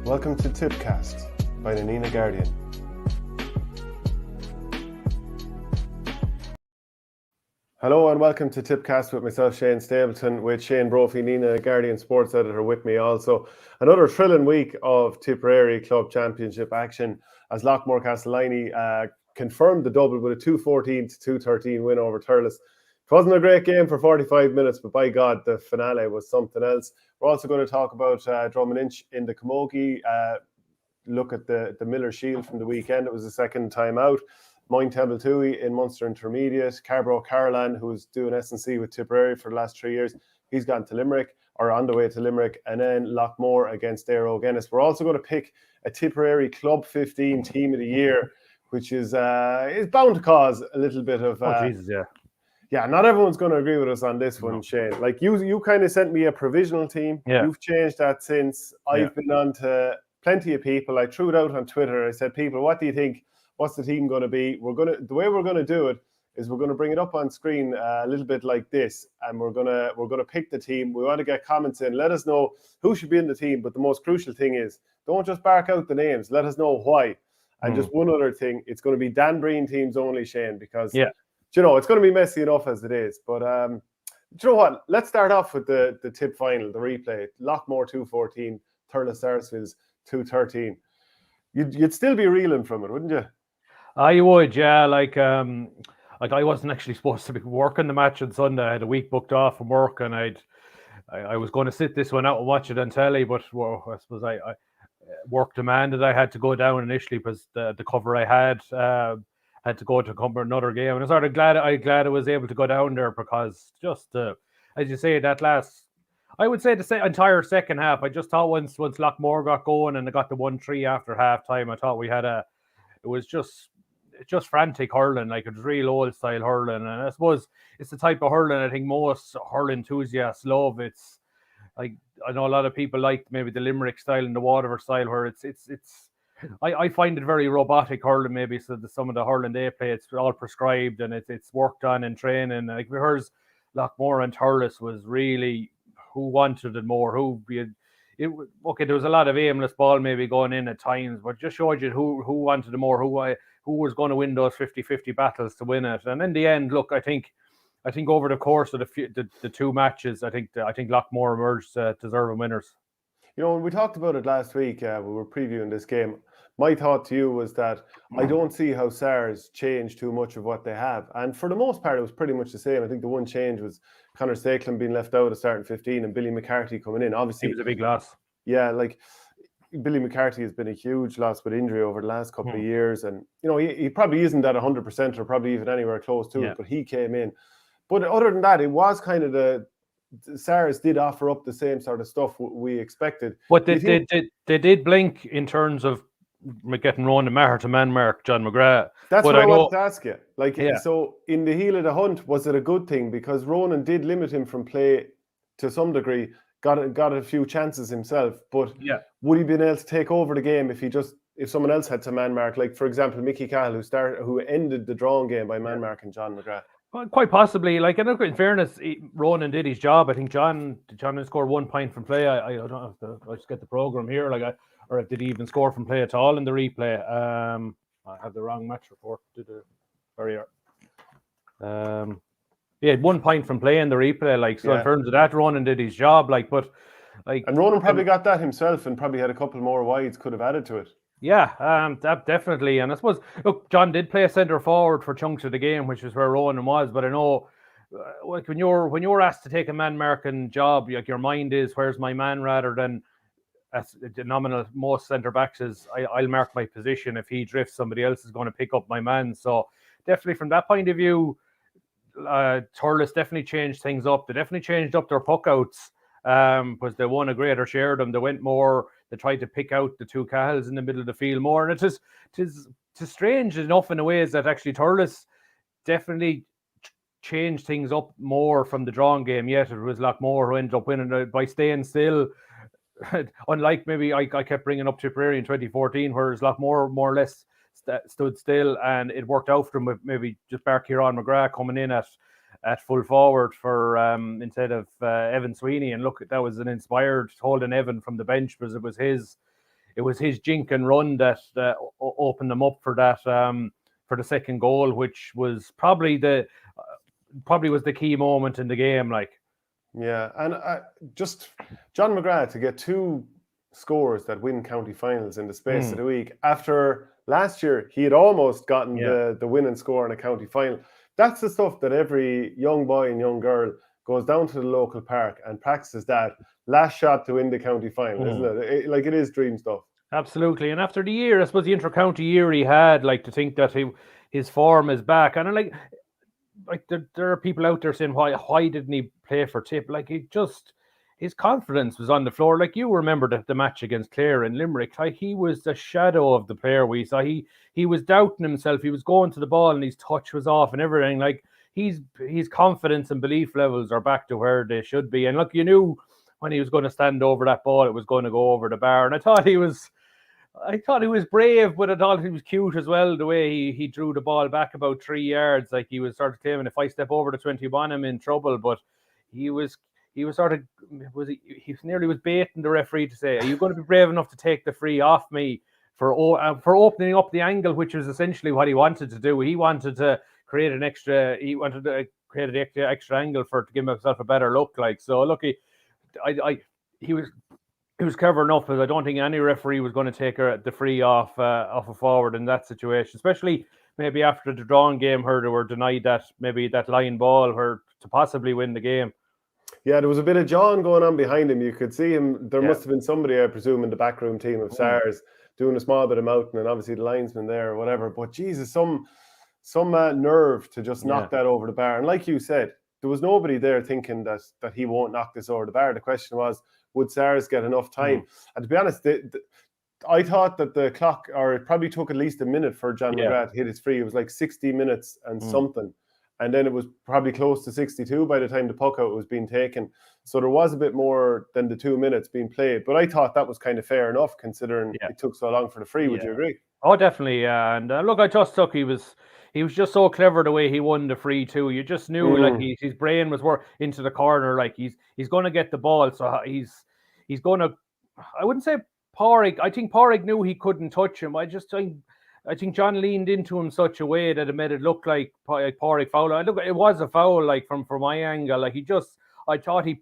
Welcome to Tippcast by the Nina Guardian. Hello and welcome to Tippcast with myself, Shane Stapleton, with Shane Brophy, Nina Guardian sports editor with me also. Another thrilling week of Tipperary Club Championship action as Loughmore-Castleiney confirmed the double with a 2-14 to 2-13 win over Thurles. It wasn't a great game for 45 minutes, but by God, the finale was something else. We're also going to talk about Drum and Inch in the Camogie, look at the Miller Shield from the weekend. It was the second time out. Moyne Tubby in Munster Intermediate. Carbro Carolan, who's doing S&C with Tipperary for the last 3 years, he's gone to Limerick, or on the way to Limerick. And then Loughmore against Darrow Guinness. We're also going to pick a Tipperary Club 15 Team of the Year, which is bound to cause a little bit of... Yeah, not everyone's going to agree with us on this one, Shane. Like, you kind of sent me a provisional team. Yeah. You've changed that since. I've been on to plenty of people. I threw it out on Twitter. I said, people, what do you think? What's the team going to be? The way we're going to do it is we're going to bring it up on screen a little bit like this, and we're going to pick the team. We want to get comments in. Let us know who should be in the team. But the most crucial thing is, don't just bark out the names. Let us know why. And just one other thing, it's going to be Dan Breen teams only, Shane, because you know, it's going to be messy enough as it is. But do you know what? Let's start off with the Tipp final, the replay. Loughmore 2-14, Thurles Sarsfields 2-13. You'd still be reeling from it, wouldn't you? I would, yeah. Like I wasn't actually supposed to be working the match on Sunday. I had a week booked off from work, and I was going to sit this one out and watch it on telly, but I suppose I work demanded I had to go down initially because the cover I had to go to cover another game, and I'm sort of glad I was able to go down there because just as you say, I would say the entire second half, I just thought once Loughmore got going and they got the 1-3 after half time, I thought it was just frantic hurling, like it was real old style hurling, and I suppose it's the type of hurling I think most hurling enthusiasts love. It's like, I know a lot of people like maybe the Limerick style and the Waterford style, where I find it very robotic hurling, maybe. So some of the hurling they play, it's all prescribed and it's worked on in training. Like we heard, Loughmore and Thurles was really who wanted it more. There was a lot of aimless ball maybe going in at times, but just showed you who wanted it more, who was going to win those 50-50 battles to win it. And in the end, look, I think over the course of the two matches, I think Loughmore emerged deserving winners. You know, when we talked about it last week, we were previewing this game. My thought to you was that I don't see how SARS changed too much of what they have. And for the most part, it was pretty much the same. I think the one change was Conor Stapleton being left out of starting 15 and Billy McCarthy coming in. Obviously, he was a big loss. Yeah, like Billy McCarthy has been a huge loss with injury over the last couple of years. And, you know, he probably isn't at 100% or probably even anywhere close to it, but he came in. But other than that, it was kind of SARS did offer up the same sort of stuff we expected. But they did blink in terms of getting Ronan Maher to man-mark John McGrath. That's what I wanted to ask you. Like, so in the heel of the hunt, was it a good thing? Because Ronan did limit him from play to some degree, got a few chances himself, but would he been able to take over the game if someone else had to man-mark? Like, for example, Mickey Cahill, who ended the drawing game by man-marking John McGrath. Well, quite possibly. Like, in fairness, Ronan did his job. I think John scored 1 point from play. I don't know if I just get the program here. Or did he even score from play at all in the replay? I have the wrong match report. He had 1 point from play in the replay. Like, so in terms of that, Ronan did his job. And Ronan probably got that himself, and probably had a couple more wides, could have added to it. Yeah, that definitely. And I suppose, look, John did play centre forward for chunks of the game, which is where Ronan was. But I know, like, when you're asked to take a man marking job, like, your mind is, where's my man, rather than, as the nominal most centre backs is, I'll mark my position. If he drifts, somebody else is going to pick up my man. So definitely from that point of view, Thurles definitely changed things up. They definitely changed up their puck outs. Because they won a greater share of them. They went more. They tried to pick out the two Cahills in the middle of the field more, and it is strange enough in a way is that actually Thurles definitely changed things up more from the drawing game. Yet it was Loughmore who ended up winning by staying still. Unlike maybe I kept bringing up Tipperary in 2014, whereas Loughmore more or less stood still, and it worked out for them with maybe just Bark Kieran McGrath coming in at full forward for instead of Evan Sweeney. And look, that was an inspired holding Evan from the bench because it was his jink and run that opened them up for that for the second goal, which was probably was the key moment in the game. Like, yeah, and just John McGrath to get 2 scores that win county finals in the space of the week. After last year, he had almost gotten the winning score in a county final. That's the stuff that every young boy and young girl goes down to the local park and practices that last shot to win the county final, isn't it? Like, it is dream stuff. Absolutely. And after the year, I suppose the inter-county year he had, like, to think that his form is back. And like there are people out there saying, why didn't he play for Tipp? Like, his confidence was on the floor. Like, you remember the match against Clare in Limerick. Like, he was the shadow of the player we saw. He was doubting himself. He was going to the ball and his touch was off and everything. Like, his confidence and belief levels are back to where they should be. And look, you knew when he was going to stand over that ball, it was going to go over the bar. And I thought he was brave, but I thought he was cute as well, the way he drew the ball back about 3 yards. Like, he was sort of claiming, if I step over the 21, I'm in trouble. But he nearly was baiting the referee to say, are you going to be brave enough to take the free off me for opening up the angle, which was essentially what he wanted to do. He wanted to create an extra angle to give himself a better look. Like, so look, he was clever enough, because I don't think any referee was going to take the free off a forward in that situation, especially maybe after the drawn game, they were denied that line ball to possibly win the game. Yeah, there was a bit of John going on behind him. You could see him. There must have been somebody, I presume, in the backroom team of SARS doing a small bit of mouthing, and obviously the linesman there or whatever. But Jesus, some nerve to just knock that over the bar. And like you said, there was nobody there thinking that he won't knock this over the bar. The question was, would SARS get enough time? And to be honest, I thought that the clock, or it probably took at least a minute for John McGrath to hit his free. It was like 60 minutes and something. And then it was probably close to 62 by the time the puck out was being taken. So there was a bit more than the 2 minutes being played. But I thought that was kind of fair enough, considering it took so long for the free. Would you agree? Oh, definitely. And look, I just took he was just so clever the way he won the free too. You just knew like his brain was into the corner. Like, he's going to get the ball. So he's going to, I wouldn't say Pádraig. I think Pádraig knew he couldn't touch him. I think John leaned into him such a way that it made it look like Pádraig foul. Look, it was a foul, like, from my angle. Like, I thought he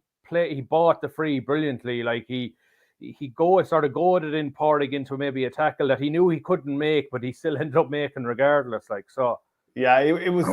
bought the free brilliantly. Like, he sort of goaded in Pádraig into maybe a tackle that he knew he couldn't make, but he still ended up making regardless. Like, so. Yeah, it was.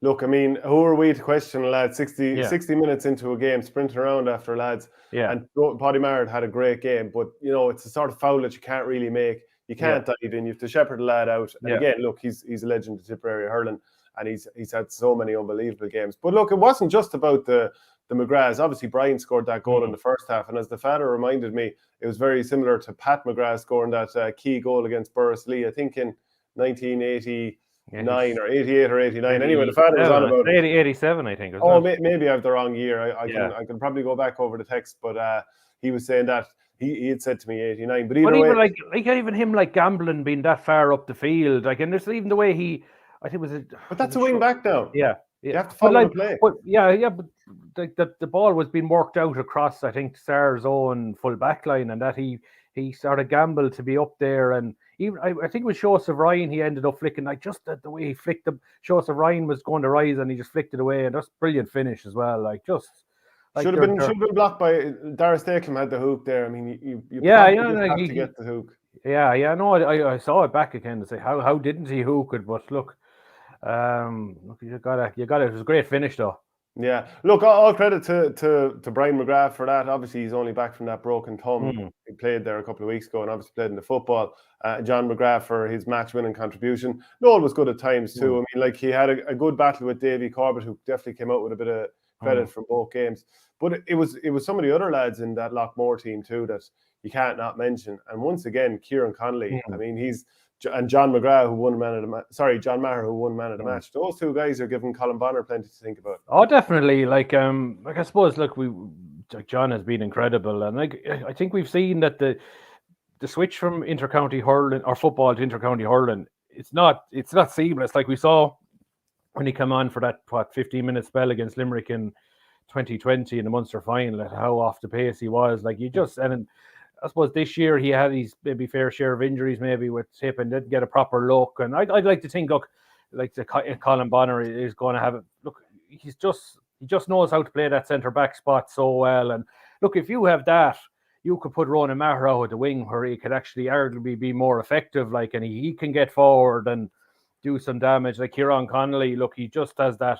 Look, I mean, who are we to question a lad? 60 minutes into a game, sprinting around after lads. Yeah. And Paddy Marrett had a great game, but it's a sort of foul that you can't really make. You can't dive in. You have to shepherd the lad out. And again, look, he's a legend of Tipperary hurling, and he's had so many unbelievable games. But look, it wasn't just about the McGraths. Obviously, Brian scored that goal in the first half, and as the father reminded me, it was very similar to Pat McGrath scoring that key goal against Borris-Lee, I think in 1989 or 88 or 89. Anyway, the father was on about 87, I think. Maybe I have the wrong year. I can probably go back over the text, but he was saying that. He had said to me 89, but either way, like even him, like, gambling being that far up the field, like, and there's even the way I think was it. But that's a wing back now. Yeah, you have to follow the play. But but the ball was being worked out across, I think, SAR's own full back line, and that he sort of gambled to be up there, and even I think with Joseph Ryan, he ended up flicking, like, just the way he flicked them. Joseph Ryan was going to rise, and he just flicked it away, and that's brilliant finish as well, like, just. Like, should have been blocked by Dara Stakelum. Had the hook there. I mean, you have to get the hook. Yeah. No, I saw it back again to say how didn't he hook it? But look, you got it. It was a great finish though. Yeah. Look, all credit to Brian McGrath for that. Obviously, he's only back from that broken thumb. He played there a couple of weeks ago, and obviously played in the football. John McGrath for his match-winning contribution. Noel was good at times too. I mean, like, he had a good battle with Davy Corbett, who definitely came out with a bit of credit from both games. But it was some of the other lads in that Loughmore team too that you can't not mention. And once again, Kieran Connolly. I mean, and John McGrath, who won man of the match. Sorry, John Maher, who won man of the match. Those two guys are giving Colin Bonner plenty to think about. Oh, definitely. Like I suppose, look, John has been incredible, and like, I think we've seen that the switch from intercounty hurling or football to intercounty hurling, it's not seamless. Like we saw when he came on for that 15-minute spell against Limerick in 2020 in the Munster final, how off the pace he was. Like, and I suppose this year he had his maybe fair share of injuries, maybe with Tipp, and didn't get a proper look. And I'd like to think, look, like Colin Bonner is going to have it. Look, he just knows how to play that centre back spot so well. And look, if you have that, you could put Ronan Maher out at the wing where he could actually arguably be more effective, like, and he can get forward and do some damage. Like Kieran Connolly, look, he just has that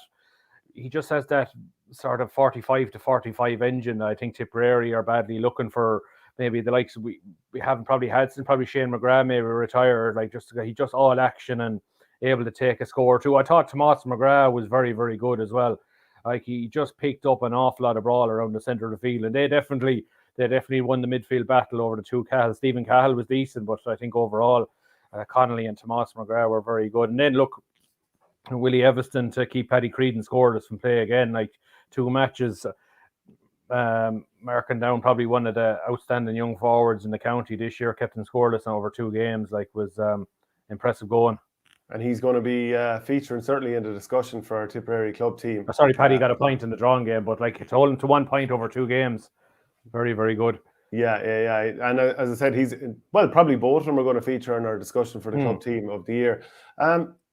sort of 45 to 45 engine. I think Tipperary are badly looking for maybe the likes we haven't probably had since probably Shane McGrath maybe retired. Like he just all action and able to take a score too. I thought Tomas McGrath was very, very good as well. Like he just picked up an awful lot of ball around the centre of the field, and they definitely won the midfield battle over the two Cahill. Stephen Cahill was decent, but I think overall Connolly and Tomas McGrath were very good. And then look, Willie Evanston to keep Paddy Creedon scoreless from play again, like 2 matches, marking down probably one of the outstanding young forwards in the county this year, kept him scoreless in over 2 games, like was impressive going. And he's going to be featuring certainly in the discussion for our Tipperary club team. Sorry, Paddy got a point in the drawing game, but like it's holding to 1 point over 2 games. Very, very good. Yeah. And as I said, probably both of them are going to feature in our discussion for the club team of the year.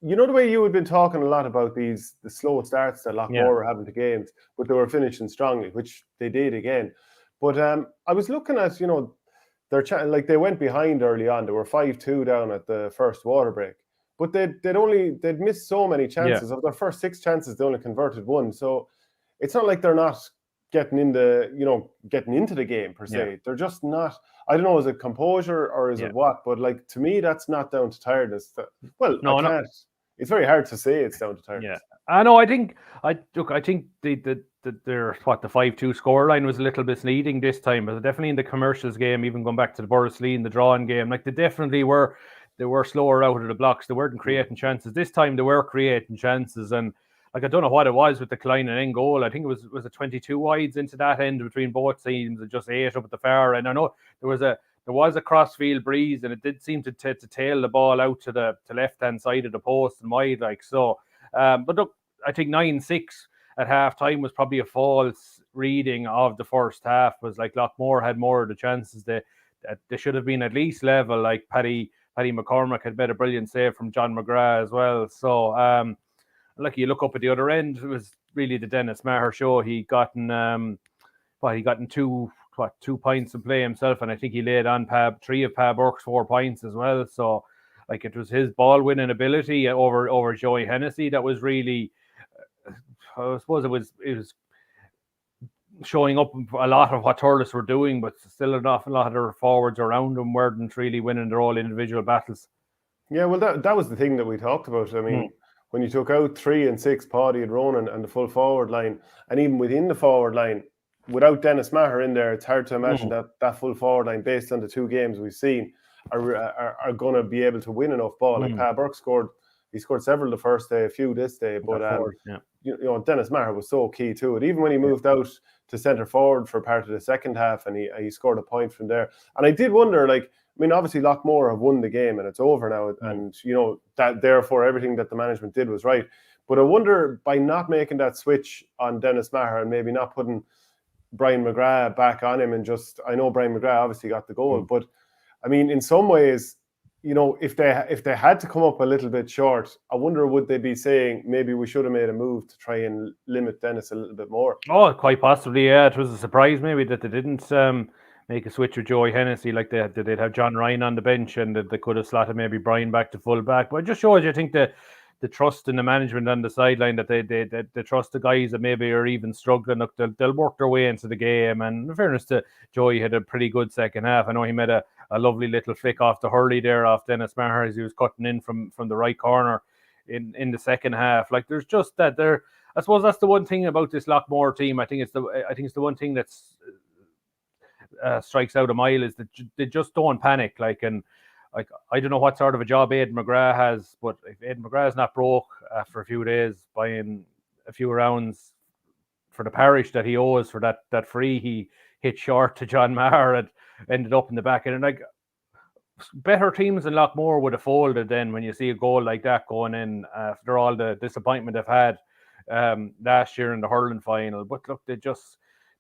You know the way you had been talking a lot about the slow starts that Loughmore were having to games, but they were finishing strongly, which they did again. But I was looking at, they went behind early on. They were 5-2 down at the first water break. But they'd missed so many chances. Of their first 6 chances, they only converted 1. So it's not like they're not getting into the game per se. Yeah. They're just not. I don't know, is it composure or is it what? But like to me, that's not down to tiredness. No. It's very hard to say it's down to tiredness. Yeah, I know. I think the 5-2 scoreline was a little bit misleading this time, but definitely in the commercials game, even going back to the Borrisley, the drawing game, like they definitely were. They were slower out of the blocks. They weren't creating chances. This time they were creating chances. And like, I don't know what it was with the Klein and end goal. I think it was a 22 wides into that end between both teams and just 8 up at the far. And I know there was a crossfield breeze, and it did seem to tail the ball out to the left-hand side of the post and wide, like so. But look, I think 9-6 at half time was probably a false reading of the first half. Was like Loughmore had more of the chances. They should have been at least level. Like Paddy McCormack had made a brilliant save from John McGrath as well. So, like you look up at the other end, it was really the Dennis Maher show. He gotten 2 points in play himself, and I think he laid on 3 of Pa Burke's 4 points as well. So, like it was his ball winning ability over Joey Hennessy that was really, I suppose it was showing up a lot of what Thurles were doing, but still an awful lot of their forwards around them weren't really winning their all individual battles. Yeah, well, that was the thing that we talked about. I mean, when you took out 3 and 6, Paddy and Ronan and the full forward line, and even within the forward line, without Dennis Maher in there, it's hard to imagine that full forward line, based on the 2 games we've seen, are going to be able to win enough ball. Like Pa Burke scored several the first day, a few this day, but Dennis Maher was so key to it. Even when he moved out to centre forward for part of the second half, and he scored a point from there. And I did wonder, like, I mean, obviously Loughmore have won the game and it's over now, and that therefore everything that the management did was right. But I wonder, by not making that switch on Dennis Maher and maybe not putting Brian McGrath back on him, and just, I know Brian McGrath obviously got the goal, but I mean, in some ways, if they had to come up a little bit short, I wonder, would they be saying maybe we should have made a move to try and limit Dennis a little bit more? Oh, quite possibly, yeah. It was a surprise maybe that they didn't make a switch with Joey Hennessy. Like they'd have John Ryan on the bench, and they could have slotted maybe Brian back to full back. But it just shows you, I think, the trust in the management on the sideline, that they trust the guys that maybe are even struggling. Look, they'll work their way into the game. And in fairness to Joey, had a pretty good second half. I know he made a lovely little flick off the hurley there off Dennis Maher as he was cutting in from the right corner in the second half. Like, there's just that there. I suppose that's the one thing about this Loughmore team. I think it's the one thing that's strikes out a mile, is that they just don't panic. Like, and like, I don't know what sort of a job Aidan McGrath has, but if Aidan McGrath is not broke after a few days, buying a few rounds for the parish that he owes for that free he hit short to John Maher and ended up in the back end. And like, better teams than Loughmore would have folded then when you see a goal like that going in after all the disappointment they've had last year in the hurling final. But look,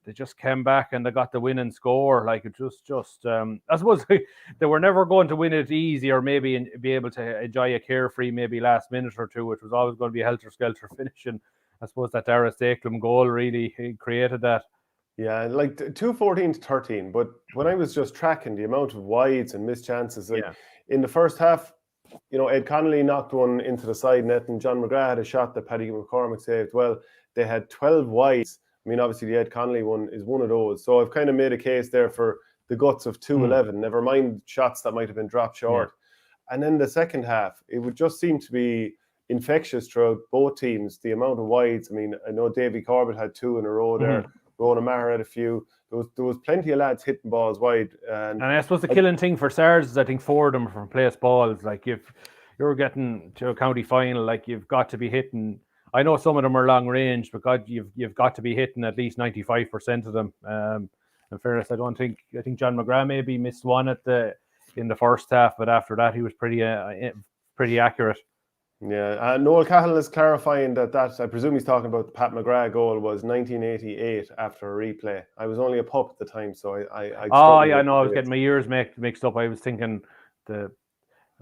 they just came back and they got the winning score. Like it just I suppose they were never going to win it easy, or maybe be able to enjoy a carefree maybe last minute or two, which was always going to be a helter-skelter finish. And I suppose that Dara Stakelum goal really created that. Yeah, like 2-14-13. But when I was just tracking the amount of wides and missed chances, like in the first half, Ed Connolly knocked one into the side net, and John McGrath had a shot that Paddy McCormick saved. Well, they had 12 wides. I mean, obviously the Ed Connolly one is one of those. So I've kind of made a case there for the guts of 2-11. Never mind shots that might have been dropped short. And then the second half, it would just seem to be infectious throughout both teams. The amount of wides. I mean, I know Davy Corbett had 2 in a row there. Ronan Maher had a few. There was plenty of lads hitting balls wide. And I suppose the killing thing for Sars is, I think, for them from place balls. Like if you're getting to a county final, like you've got to be hitting. I know some of them are long range, but God, you've got to be hitting at least 95% of them. In fairness, I think John McGrath maybe missed one in the first half, but after that he was pretty accurate. Yeah, Noel Cahill is clarifying that I presume he's talking about the Pat McGrath goal was 1988 after a replay. I was only a pup at the time, so I I was getting my years mixed up. I was thinking I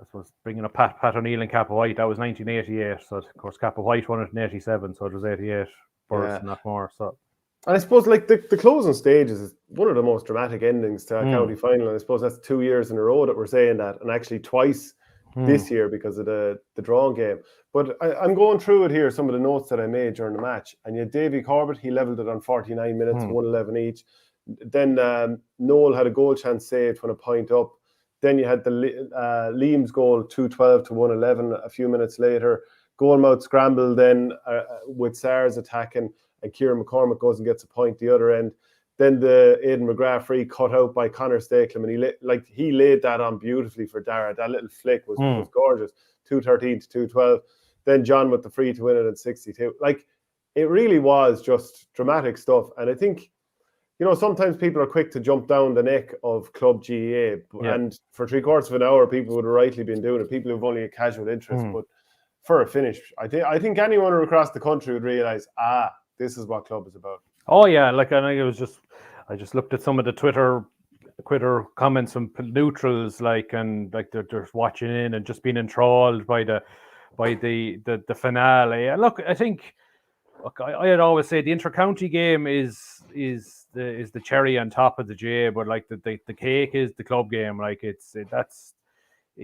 suppose bringing up Pat O'Neill and Kappa White, that was 1988. So of course Kappa White won it in 87, so it was 88 first, not more. So. And I suppose like the closing stages is one of the most dramatic endings to a county final, and I suppose that's 2 years in a row that we're saying that, and actually twice this year because of the drawing game. But I'm going through it here, some of the notes that I made during the match. And you had Davy Corbett, he levelled it on 49 minutes, 1-11 each. Then Noel had a goal chance saved when a point up. Then you had the Liam's goal, 2-12 to 1-11 a few minutes later. Goalmouth scramble then with Sars attacking, and Kieran McCormick goes and gets a point the other end. Then the Aidan McGrath free cut out by Conor Stakelum, and he laid that on beautifully for Dara. That little flick was gorgeous. 2-13 to 2-12. Then John with the free to win it at 62. Like, it really was just dramatic stuff. And I think, sometimes people are quick to jump down the neck of Club GAA. And for 3/4 of an hour, people would have rightly been doing it. People who've only a casual interest. But for a finish, I think anyone across the country would realise, this is what club is about. Oh yeah, like I just looked at some of the Twitter comments from neutrals, and they're just watching in and just being enthralled by the finale. And look, I think, I had always say the inter-county game is the cherry on top of the J, but like the cake is the club game. Like it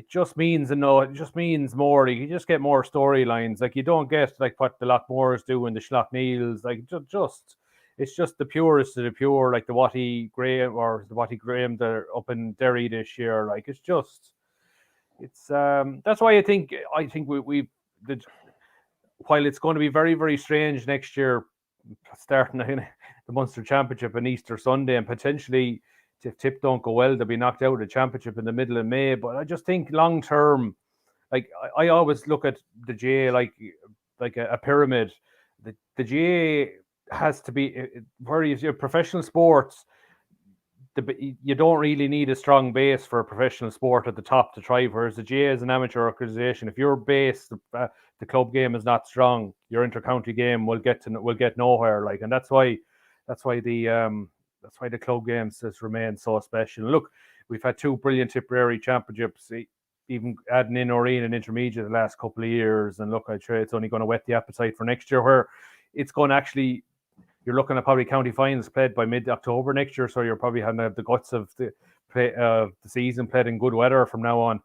just means it just means more. You just get more storylines. Like you don't get like what the Loughmores do and the Schlockneils. Like it's just the purest of the pure, like the Watty Graham they're up in Derry this year. Like it's that's why I think while it's going to be very, very strange next year, starting the Munster Championship on Easter Sunday, and potentially if Tipp don't go well, they'll be knocked out of the championship in the middle of May. But I just think long term, like I always look at the GAA like a pyramid. The GAA has to be, where you're professional sports, you don't really need a strong base for a professional sport at the top to thrive. Whereas the GAA is an amateur organisation. If your base, the club game is not strong, your inter-county game will get nowhere. Like, and that's why the club games has remained so special. Look, we've had 2 brilliant Tipperary championships, even adding in Oreen and intermediate the last couple of years. And look, I'd say it's only going to whet the appetite for next year, where it's going to actually, you're looking at probably county finals played by mid-October next year, so you're probably having to have the guts of the season played in good weather from now on.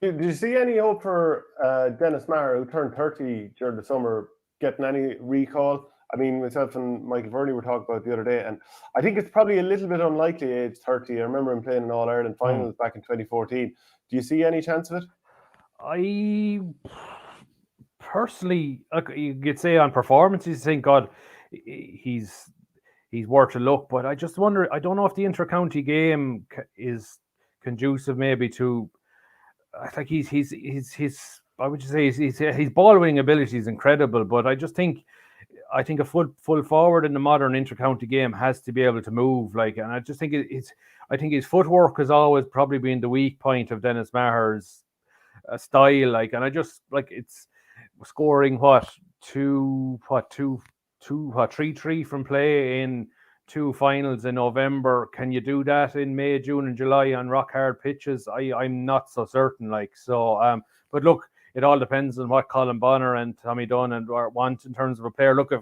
Did you see any hope for Dennis Maher, who turned 30 during the summer, getting any recall? I mean, myself and Michael Verney were talking about it the other day, and I think it's probably a little bit unlikely age 30. I remember him playing in All-Ireland finals back in 2014. Do you see any chance of it? I personally, you could say on performances, think, God, he's worth a look, but I just wonder, I don't know if the inter-county game is conducive maybe to, I think his I would say his ball winning ability is incredible, but I think a full forward in the modern inter-county game has to be able to move, like, and I just think I think his footwork has always probably been the weak point of Dennis Maher's style, like, and I just like it's scoring 3-3 from play in 2 finals in November. Can you do that in May, June, and July on rock hard pitches? I'm not so certain. Like so, but look, it all depends on what Colin Bonner and Tommy Dunn want in terms of a player. Look,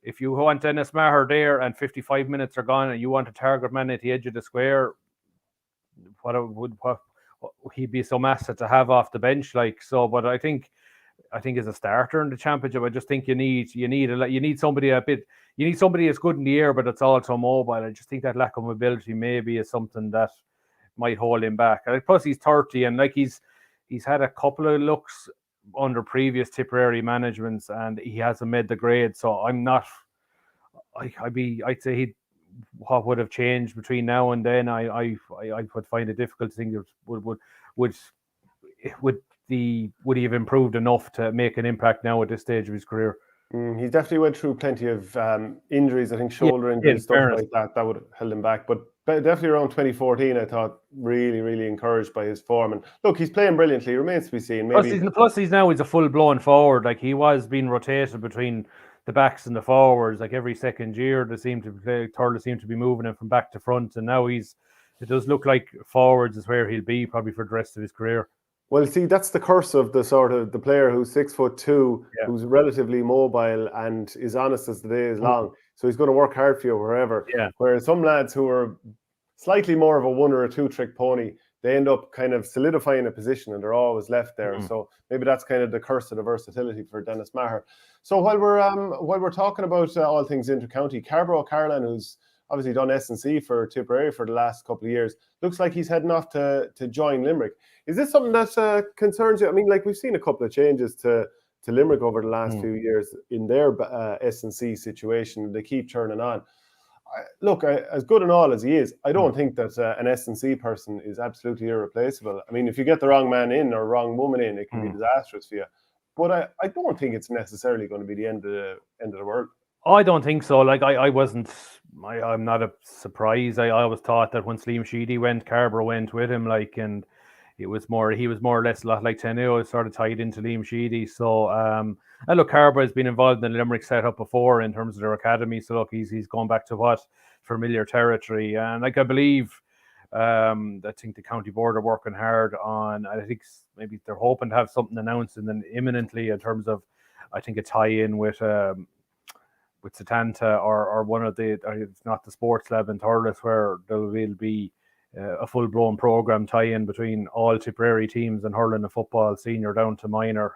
if you want Dennis Maher there and 55 minutes are gone and you want a target man at the edge of the square, what he'd be some asset to have off the bench. Like so, but I think as a starter in the championship, I just think you need somebody that's good in the air, but it's also mobile. I just think that lack of mobility maybe is something that might hold him back. And plus, he's 30, and like he's had a couple of looks under previous Tipperary managements, and he hasn't made the grade. So I'm not. I'd say what would have changed between now and then. I would find it difficult to think would he have improved enough to make an impact now at this stage of his career? He definitely went through plenty of injuries. I think shoulder injuries, stuff like that would have held him back. But definitely around 2014, I thought really, really encouraged by his form. And look, he's playing brilliantly. It remains to be seen. Plus, he's a full-blown forward. Like he was being rotated between the backs and the forwards. Like every second year, Thurles seem to be moving him from back to front. And now it does look like forwards is where he'll be probably for the rest of his career. Well, see, that's the curse of the player who's 6'2", who's relatively mobile and is honest as the day is long. So he's going to work hard for you wherever. Yeah. Whereas some lads who are slightly more of a 1 or a 2 trick pony, they end up kind of solidifying a position and they're always left there. So maybe that's kind of the curse of the versatility for Dennis Maher. So while we're talking about all things inter-county, Carborough Carlin, who's obviously done S&C for Tipperary for the last couple of years, looks like he's heading off to join Limerick. Is this something that concerns you? I mean, like we've seen a couple of changes to Limerick over the last few years in their S&C situation. They keep turning on. Look, as good and all as he is, I don't think that an S&C person is absolutely irreplaceable. I mean, if you get the wrong man in or wrong woman in, it can be disastrous for you. But I don't think it's necessarily going to be the end of the world. I don't think so. Like I'm not surprised. I always thought that when Sheedy went, Carborough went with him. Like, and he was more or less a lot like Teneo, sort of tied into Liam Sheedy. So, and look, Carborough has been involved in the Limerick setup before in terms of their academy. So look, he's gone back to what familiar territory. And like I believe, I think the county board are working hard on. I think maybe they're hoping to have something announced imminently in terms of, I think, a tie-in with Satanta or one of it's not the sports lab in Thurles, where there will be a full-blown program tie-in between all Tipperary teams and hurling and football, senior down to minor,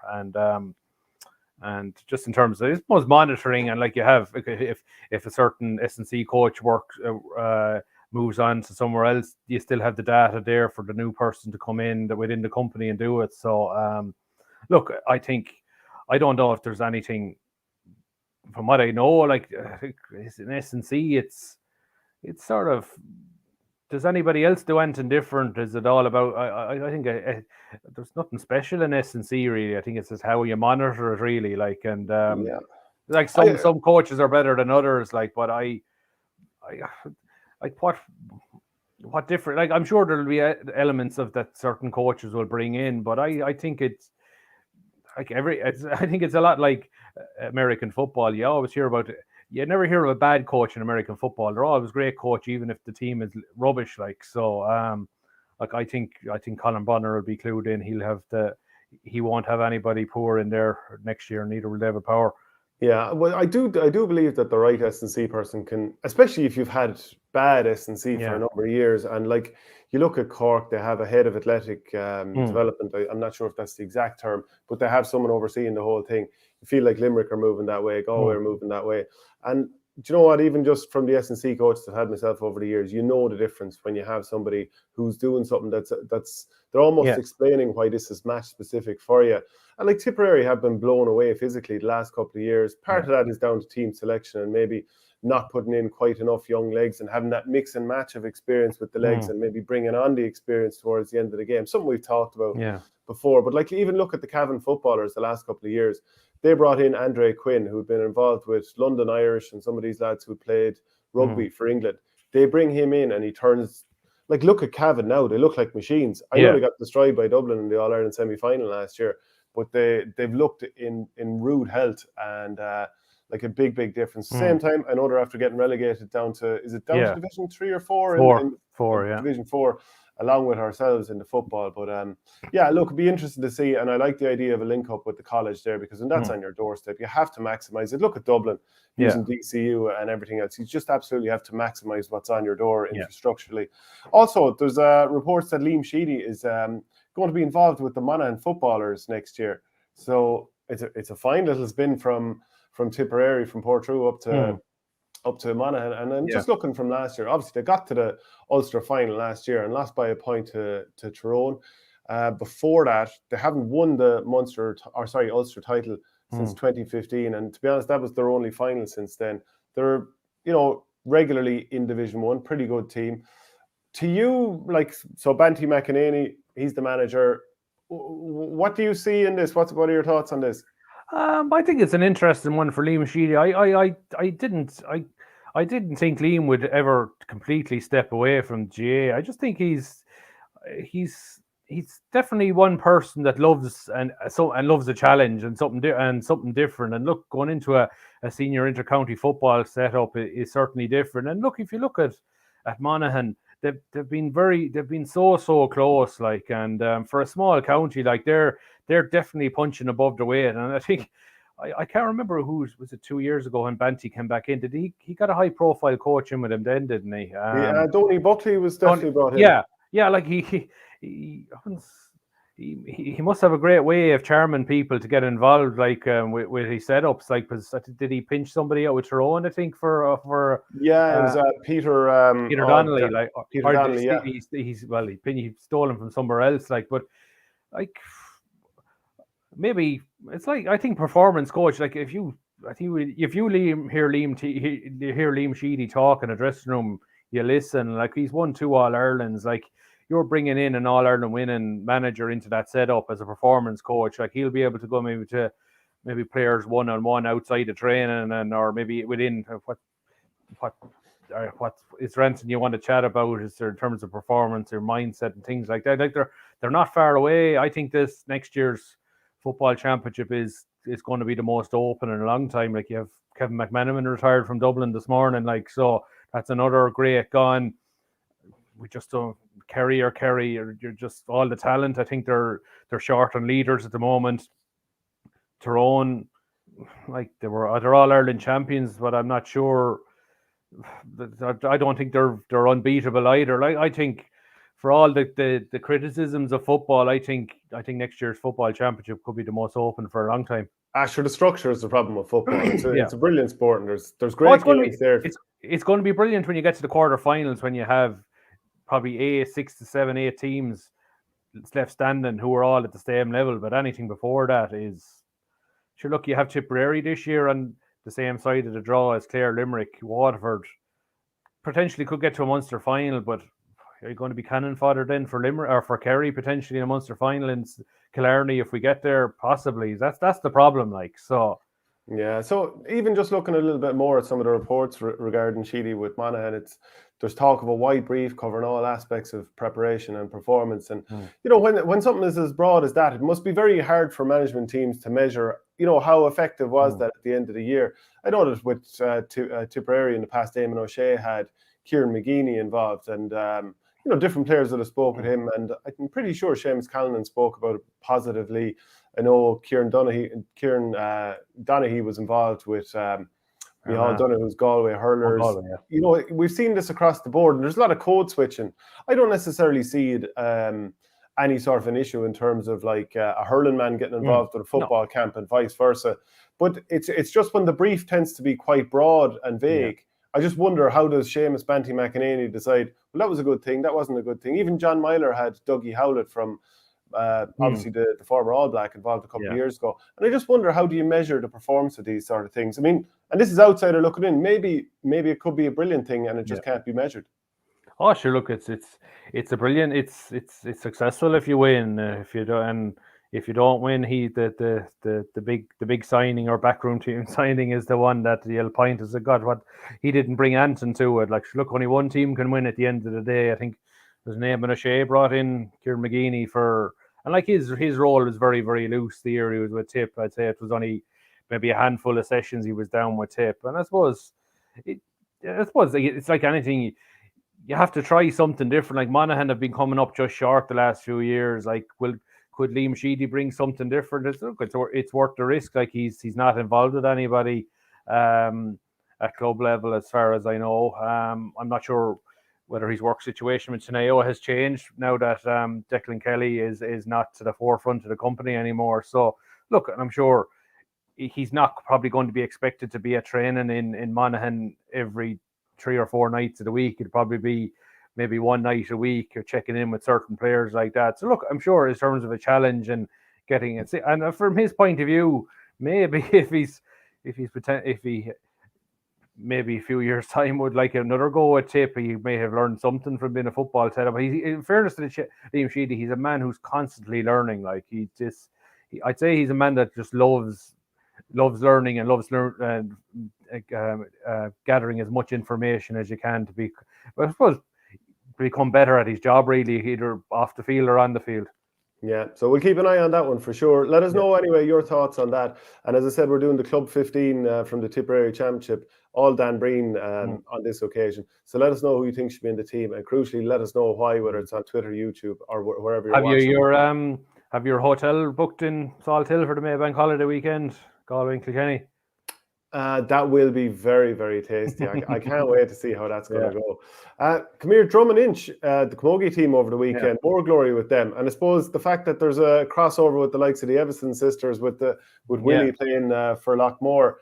and just in terms of, I suppose, monitoring, and like you have, if a certain S&C coach moves on to somewhere else, you still have the data there for the new person to come in within the company and do it. So, look, I don't know if there's anything. From what I know, like I think in S&C, it's sort of. Does anybody else do anything different? Is it all about? I think there's nothing special in S&C really. I think it's just how you monitor it really. Like and like some coaches are better than others. Like, but I like what different? Like I'm sure there'll be elements of that certain coaches will bring in, but I think it's like I think it's a lot like American football. You always hear about it. You never hear of a bad coach in American football. They're always great coach, even if the team is rubbish. Like so, like I think Colin Bonner will be clued in. He won't have anybody poor in there next year. Neither will David Power. Yeah, well, I do believe that the right S&C person can, especially if you've had bad S&C for a number of years, and like you look at Cork, they have a head of athletic development. I'm not sure if that's the exact term, but they have someone overseeing the whole thing. You feel like Limerick are moving that way, Galway are moving that way, and do you know what? Even just from the S&C coaches I've had myself over the years, you know the difference when you have somebody who's doing something that's they're almost explaining why this is match specific for you. And like Tipperary have been blown away physically the last couple of years. Part of that is down to team selection and maybe not putting in quite enough young legs and having that mix and match of experience with the legs and maybe bringing on the experience towards the end of the game. Something we've talked about before. But like even look at the Cavan footballers the last couple of years. They brought in Andre Quinn, who'd been involved with London Irish and some of these lads who played rugby for England. They bring him in and he turns, like look at Cavan now, they look like machines. I know they got destroyed by Dublin in the All-Ireland semi-final last year, but they've looked in rude health and like a big difference. Same time, I know they're after getting relegated down to to Division 3 or 4? Four, yeah. Division 4, along with ourselves in the football. But look, it'd be interesting to see, and I like the idea of a link up with the college there, because when that's on your doorstep, you have to maximise it. Look at Dublin using DCU and everything else. You just absolutely have to maximise what's on your door infrastructurally. Also, there's reports that Liam Sheedy is going to be involved with the Monaghan footballers next year. So it's a fine little spin from Tipperary, from Portrue up to Monaghan. And I'm just looking from last year. Obviously, they got to the Ulster final last year and lost by a point to Tyrone. Before that, they haven't won the Ulster title since 2015. And to be honest, that was their only final since then. They're, regularly in Division 1, pretty good team. To you, Banty McEnany, he's the manager. What do you see in this? What are your thoughts on this? I think it's an interesting one for Liam Sheedy. I didn't think Liam would ever completely step away from GA. I just think he's definitely one person that loves loves a challenge and something different. And look, going into a senior intercounty football setup is certainly different. And look, if you look at Monaghan, they've been so close, and for a small county, they're definitely punching above their weight. And I think I can't remember who was it 2 years ago when Banty came back in. Did he got a high profile coach in with him then, didn't he? Donny Buckley was definitely brought in. He must have a great way of charming people to get involved, with his setups. Because did he pinch somebody out with Tyrone? I think for it was Peter Donnelly. Peter Donnelly. He stole him from somewhere else. Maybe it's I think performance coach. If you hear Liam Sheedy talk in a dressing room, you listen. He's won 2 All-Irelands. You're bringing in an All-Ireland winning manager into that setup as a performance coach. He'll be able to go maybe players one-on-one outside of training, or maybe within what is there anything you want to chat about is there in terms of performance or mindset and things like that. They're not far away. I think this next year's football championship is going to be the most open in a long time. You have Kevin McManaman retired from Dublin this morning, so that's another great gone. We just don't Kerry, or you're just all the talent. I think they're short on leaders at the moment. Tyrone, they're all Ireland champions, but I'm not sure. I don't think they're unbeatable either. I think for all the criticisms of football, I think next year's football championship could be the most open for a long time. Sure, the structure is the problem with football. It's a brilliant sport, and there's great games there. It's going to be brilliant when you get to the quarterfinals, when you have probably 6 to 7, 8 teams left standing who are all at the same level. But anything before that is sure. Look, you have Tipperary this year on the same side of the draw as Clare, Limerick, Waterford. Potentially could get to a Munster final, but are you going to be cannon fodder then for Limerick or for Kerry potentially in a Munster final in Killarney if we get there? Possibly. That's the problem. So. Yeah, so even just looking a little bit more at some of the reports regarding Sheedy with Monaghan, there's talk of a wide brief covering all aspects of preparation and performance. And, when something is as broad as that, it must be very hard for management teams to measure, how effective was that at the end of the year. I know that with Tipperary in the past, Eamon O'Shea had Kieran McGeeney involved, and, different players that have spoke with him. And I'm pretty sure Seamus Callanan spoke about it positively. I know Kieran Donaghy was involved with Micheál Donaghy's Galway hurlers. Galway, we've seen this across the board, and there's a lot of code switching. I don't necessarily see it any sort of an issue in terms of a hurling man getting involved with a football camp and vice versa. But it's just when the brief tends to be quite broad and vague. I just wonder, how does Seamus Banty McEnany decide, well, that was a good thing, that wasn't a good thing? Even John Myler had Dougie Howlett from obviously the former All Black involved a couple of years ago. And I just wonder, how do you measure the performance of these sort of things? I mean, and this is outsider looking in. Maybe it could be a brilliant thing and it just can't be measured. Oh, sure. Look, it's a brilliant. It's successful if you win. If you don't, and if you don't win, the big signing or backroom team signing is the one that the point is. God, what he didn't bring Anton to it. Look, only one team can win at the end of the day. I think there's Eamon O'Shea brought in Kieran McGeeney and his role was very, very loose the year he was with Tipp. I'd say it was only maybe a handful of sessions he was down with Tipp. And I suppose it's like anything. You have to try something different. Like Monaghan have been coming up just short the last few years. Like, could Liam Sheedy bring something different? It's worth the risk. Like, he's not involved with anybody at club level, as far as I know. I'm not sure whether his work situation with Teneo has changed now that Declan Kelly is not to the forefront of the company anymore. So, look, I'm sure he's not probably going to be expected to be at training in Monaghan every 3 or 4 nights of the week. It'd probably be maybe one night a week or checking in with certain players like that. So, look, I'm sure in terms of a challenge and getting it, and from his point of view, maybe if he maybe a few years' time would like another go at Tipp, he may have learned something from being a football setup. But in fairness to Liam Sheedy, he's a man who's constantly learning. Like, I'd say he's a man that just loves learning and loves gathering as much information as you can I suppose, become better at his job, really, either off the field or on the field. Yeah, so we'll keep an eye on that one for sure. Let us know anyway your thoughts on that. And as I said, we're doing the Club 15 from the Tipperary Championship, all Dan Breen on this occasion. So let us know who you think should be in the team, and crucially, let us know why, whether it's on Twitter, YouTube, or wherever you're watching. Have your hotel booked in Salt Hill for the Maybank holiday weekend, Galway and Kilkenny? That will be very, very tasty. I can't wait to see how that's going to go. Come here, Drum and Inch, the Camogie team over the weekend. More glory with them. And I suppose the fact that there's a crossover with the likes of the Everson sisters, with Willie playing for Loughmore.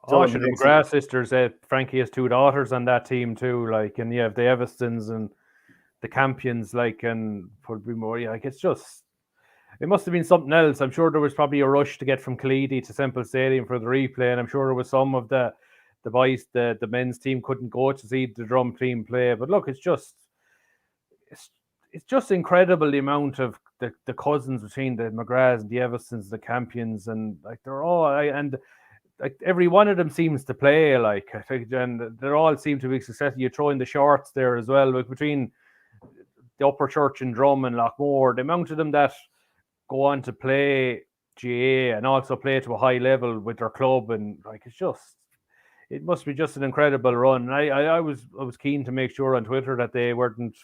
The McGrath sisters. Frankie has 2 daughters on that team too. Like, and you have the Everstons and the Campions. Like, and probably more. Like, it's just. It must have been something else. I'm sure there was probably a rush to get from Cleedy to Semple Stadium for the replay, and I'm sure there was some of the boys, the men's team couldn't go to see the Drum team play. But look, it's just incredible the amount of the cousins between the McGraths and the Eversons, the Campions, and like they're all and like every one of them seems to play. Like, I think, and they all seem to be successful. You throw in the shorts there as well, like between the Upper Church and Drum and Loughmore, the amount of them that go on to play GA and also play to a high level with their club, and like it must be just an incredible run. And I was keen to make sure on Twitter that they weren't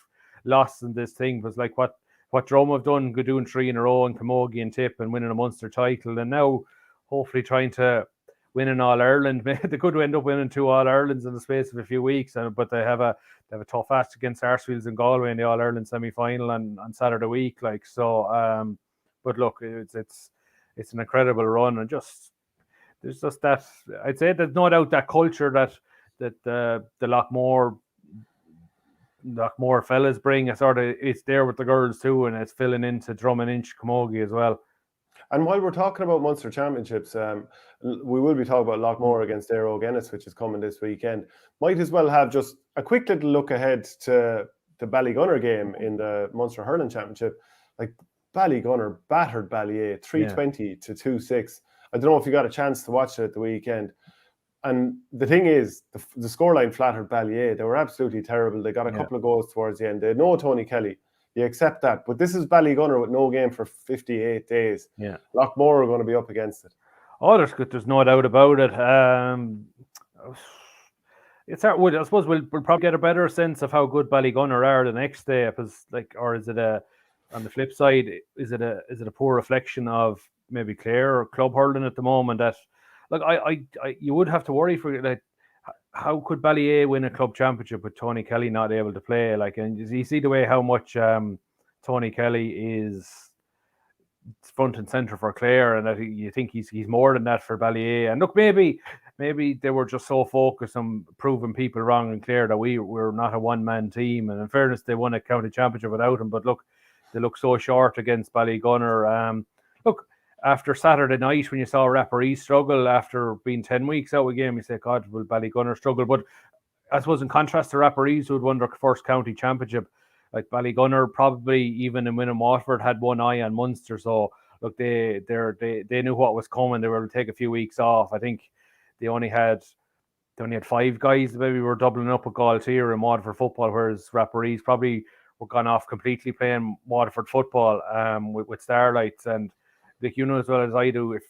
lost in this thing. It was like what Drum have done, doing 3 in a row in Camogie and Tipp and winning a Munster title, and now hopefully trying to win an All-Ireland. They could end up winning 2 All-Irelands in the space of a few weeks, but they have a tough ask against Sarsfields and Galway in the All-Ireland semi-final on Saturday week. Like, so. But look, it's an incredible run, and there's just that. I'd say there's no doubt that culture that the Loughmore fellas bring. It's there with the girls too, and it's filling into Drum and Inch Camogie as well. And while we're talking about Munster Championships, we will be talking about Loughmore against Aero Guinness, which is coming this weekend. Might as well have just a quick little look ahead to the Ballygunner game in the Munster Hurling Championship. Like, Ballygunner battered Ballyea 320 to 2-6. I don't know if you got a chance to watch it at the weekend. And the thing is, the scoreline flattered Ballyea. They were absolutely terrible. They got a couple of goals towards the end. They had no Tony Kelly. You accept that. But this is Ballygunner with no game for 58 days. Yeah. Loughmore are going to be up against it. Oh, there's no doubt about it. It's hard. I suppose we'll probably get a better sense of how good Ballygunner are the next day, because or is it on the flip side, is it a poor reflection of maybe Clare or club hurling at the moment? That, like, I you would have to worry for, like, how could Ballyea win a club championship with Tony Kelly not able to play? Like, and you see the way how much Tony Kelly is front and centre for Clare, and that you think he's more than that for Ballyea. And look, maybe they were just so focused on proving people wrong in Clare that we're not a one-man team. And in fairness, they won a county championship without him. But look, they look so short against Ballygunner. Look, after Saturday night, when you saw referees struggle after being 10 weeks out of a game, you say, God, will Ballygunner struggle? But I suppose in contrast to referees who had won their first county championship, like Ballygunner, probably even in winning Waterford, had one eye on Munster. So look, they knew what was coming. They were able to take a few weeks off. I think they only had 5 guys maybe were doubling up with Galtier in Waterford football, whereas referees probably were gone off completely playing Waterford football with Starlights. And like, you know as well as I do, if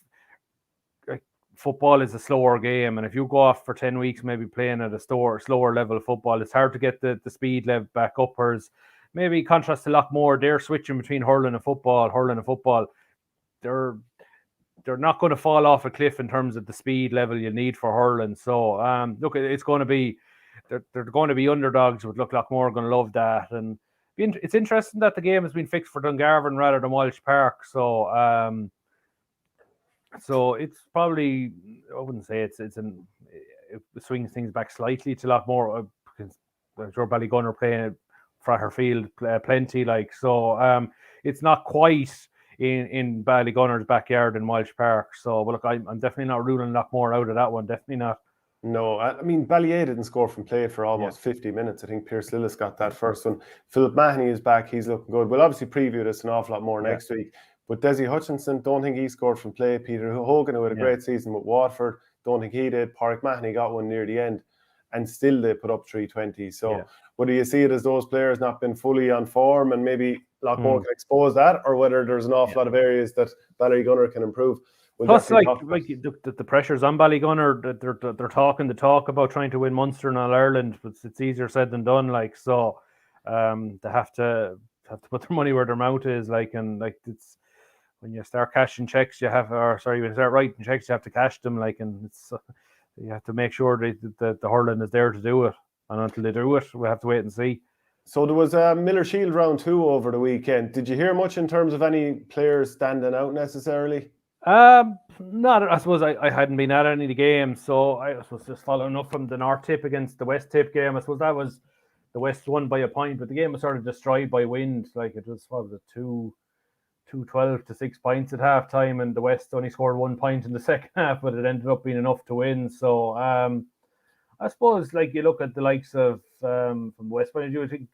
football is a slower game, and if you go off for 10 weeks maybe playing at a slower level of football, it's hard to get the speed level back up. Whereas maybe contrast to Loughmore, they're switching between hurling and football. They're not going to fall off a cliff in terms of the speed level you need for hurling. So look, it's going to be they're going to be underdogs. But look, Loughmore are going to love that, and it's interesting that the game has been fixed for Dungarvan rather than Walsh Park. So so it's probably, I wouldn't say it swings things back slightly to Loughmore, because I'm sure Ballygunner playing Field plenty, like, so it's not quite in Ballygunner's backyard in Walsh Park. So, but look, I'm definitely not ruling Loughmore out of that one. Definitely not. No, I mean, Ballyea didn't score from play for almost 50 minutes. I think Pierce Lillis got that first one. Philip Mahoney is back. He's looking good. We'll obviously preview this an awful lot more next week. But Desi Hutchinson, don't think he scored from play. Peter Hogan, who had a great season with Watford, don't think he did. Pádraig Mahoney got one near the end, and still they put up 320. So whether you see it as those players not been fully on form and maybe Loughmore can expose that, or whether there's an awful lot of areas that Ballygunner can improve. Plus, like the pressures on Ballygunner, they're talking the talk about trying to win Munster and All Ireland, but it's easier said than done. Like, so, they have to put their money where their mouth is. Like, and like, it's when you start cashing checks, when you start writing checks, you have to cash them. Like, and it's you have to make sure that the hurling is there to do it. And until they do it, we have to wait and see. So there was a Miller Shield round 2 over the weekend. Did you hear much in terms of any players standing out necessarily? Not. I suppose I hadn't been at any of the games, so I was just following up from the North Tipp against the West Tipp game. I suppose that was the West won by a point, but the game was sort of destroyed by wind. Like, it was 2-12 to 6 points at half time, and the West only scored 1 point in the second half, but it ended up being enough to win. So I suppose, like, you look at the likes of from the West point of view, I think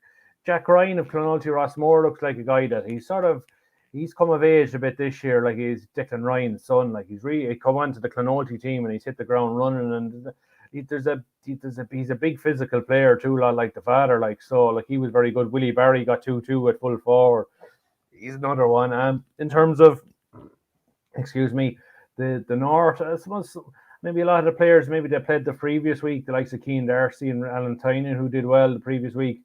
Jack Ryan of Clonalty Rossmore looks like a guy that he's come of age a bit this year. Like, he's Declan Ryan's son. Like, he's really come onto the Clonalty team and he's hit the ground running. And he's a big physical player too, like the father. Like, so, like, he was very good. Willie Barry got 2-2 at full forward. He's another one. In terms of, the North, I suppose maybe a lot of the players, maybe they played the previous week, the likes of Keane Darcy and Alan Tynan, who did well the previous week,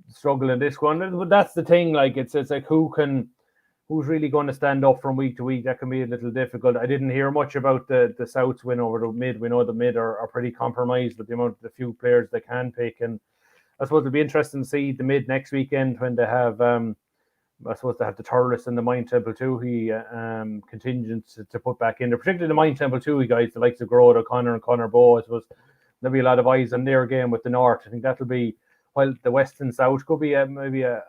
struggle in this one. But that's the thing. Like, it's like who's really going to stand up from week to week? That can be a little difficult. I didn't hear much about the South's win over the Mid. We know the Mid are pretty compromised with the few players they can pick. And I suppose it'll be interesting to see the Mid next weekend when they have, I suppose they have the Thurles and the Mine Temple 2 contingent to put back in there, particularly the Mine Temple 2 guys, the likes of Grode O'Connor and Conor Bowe. I suppose there'll be a lot of eyes on their game with the North. I think that'll be, while the West and South could be maybe a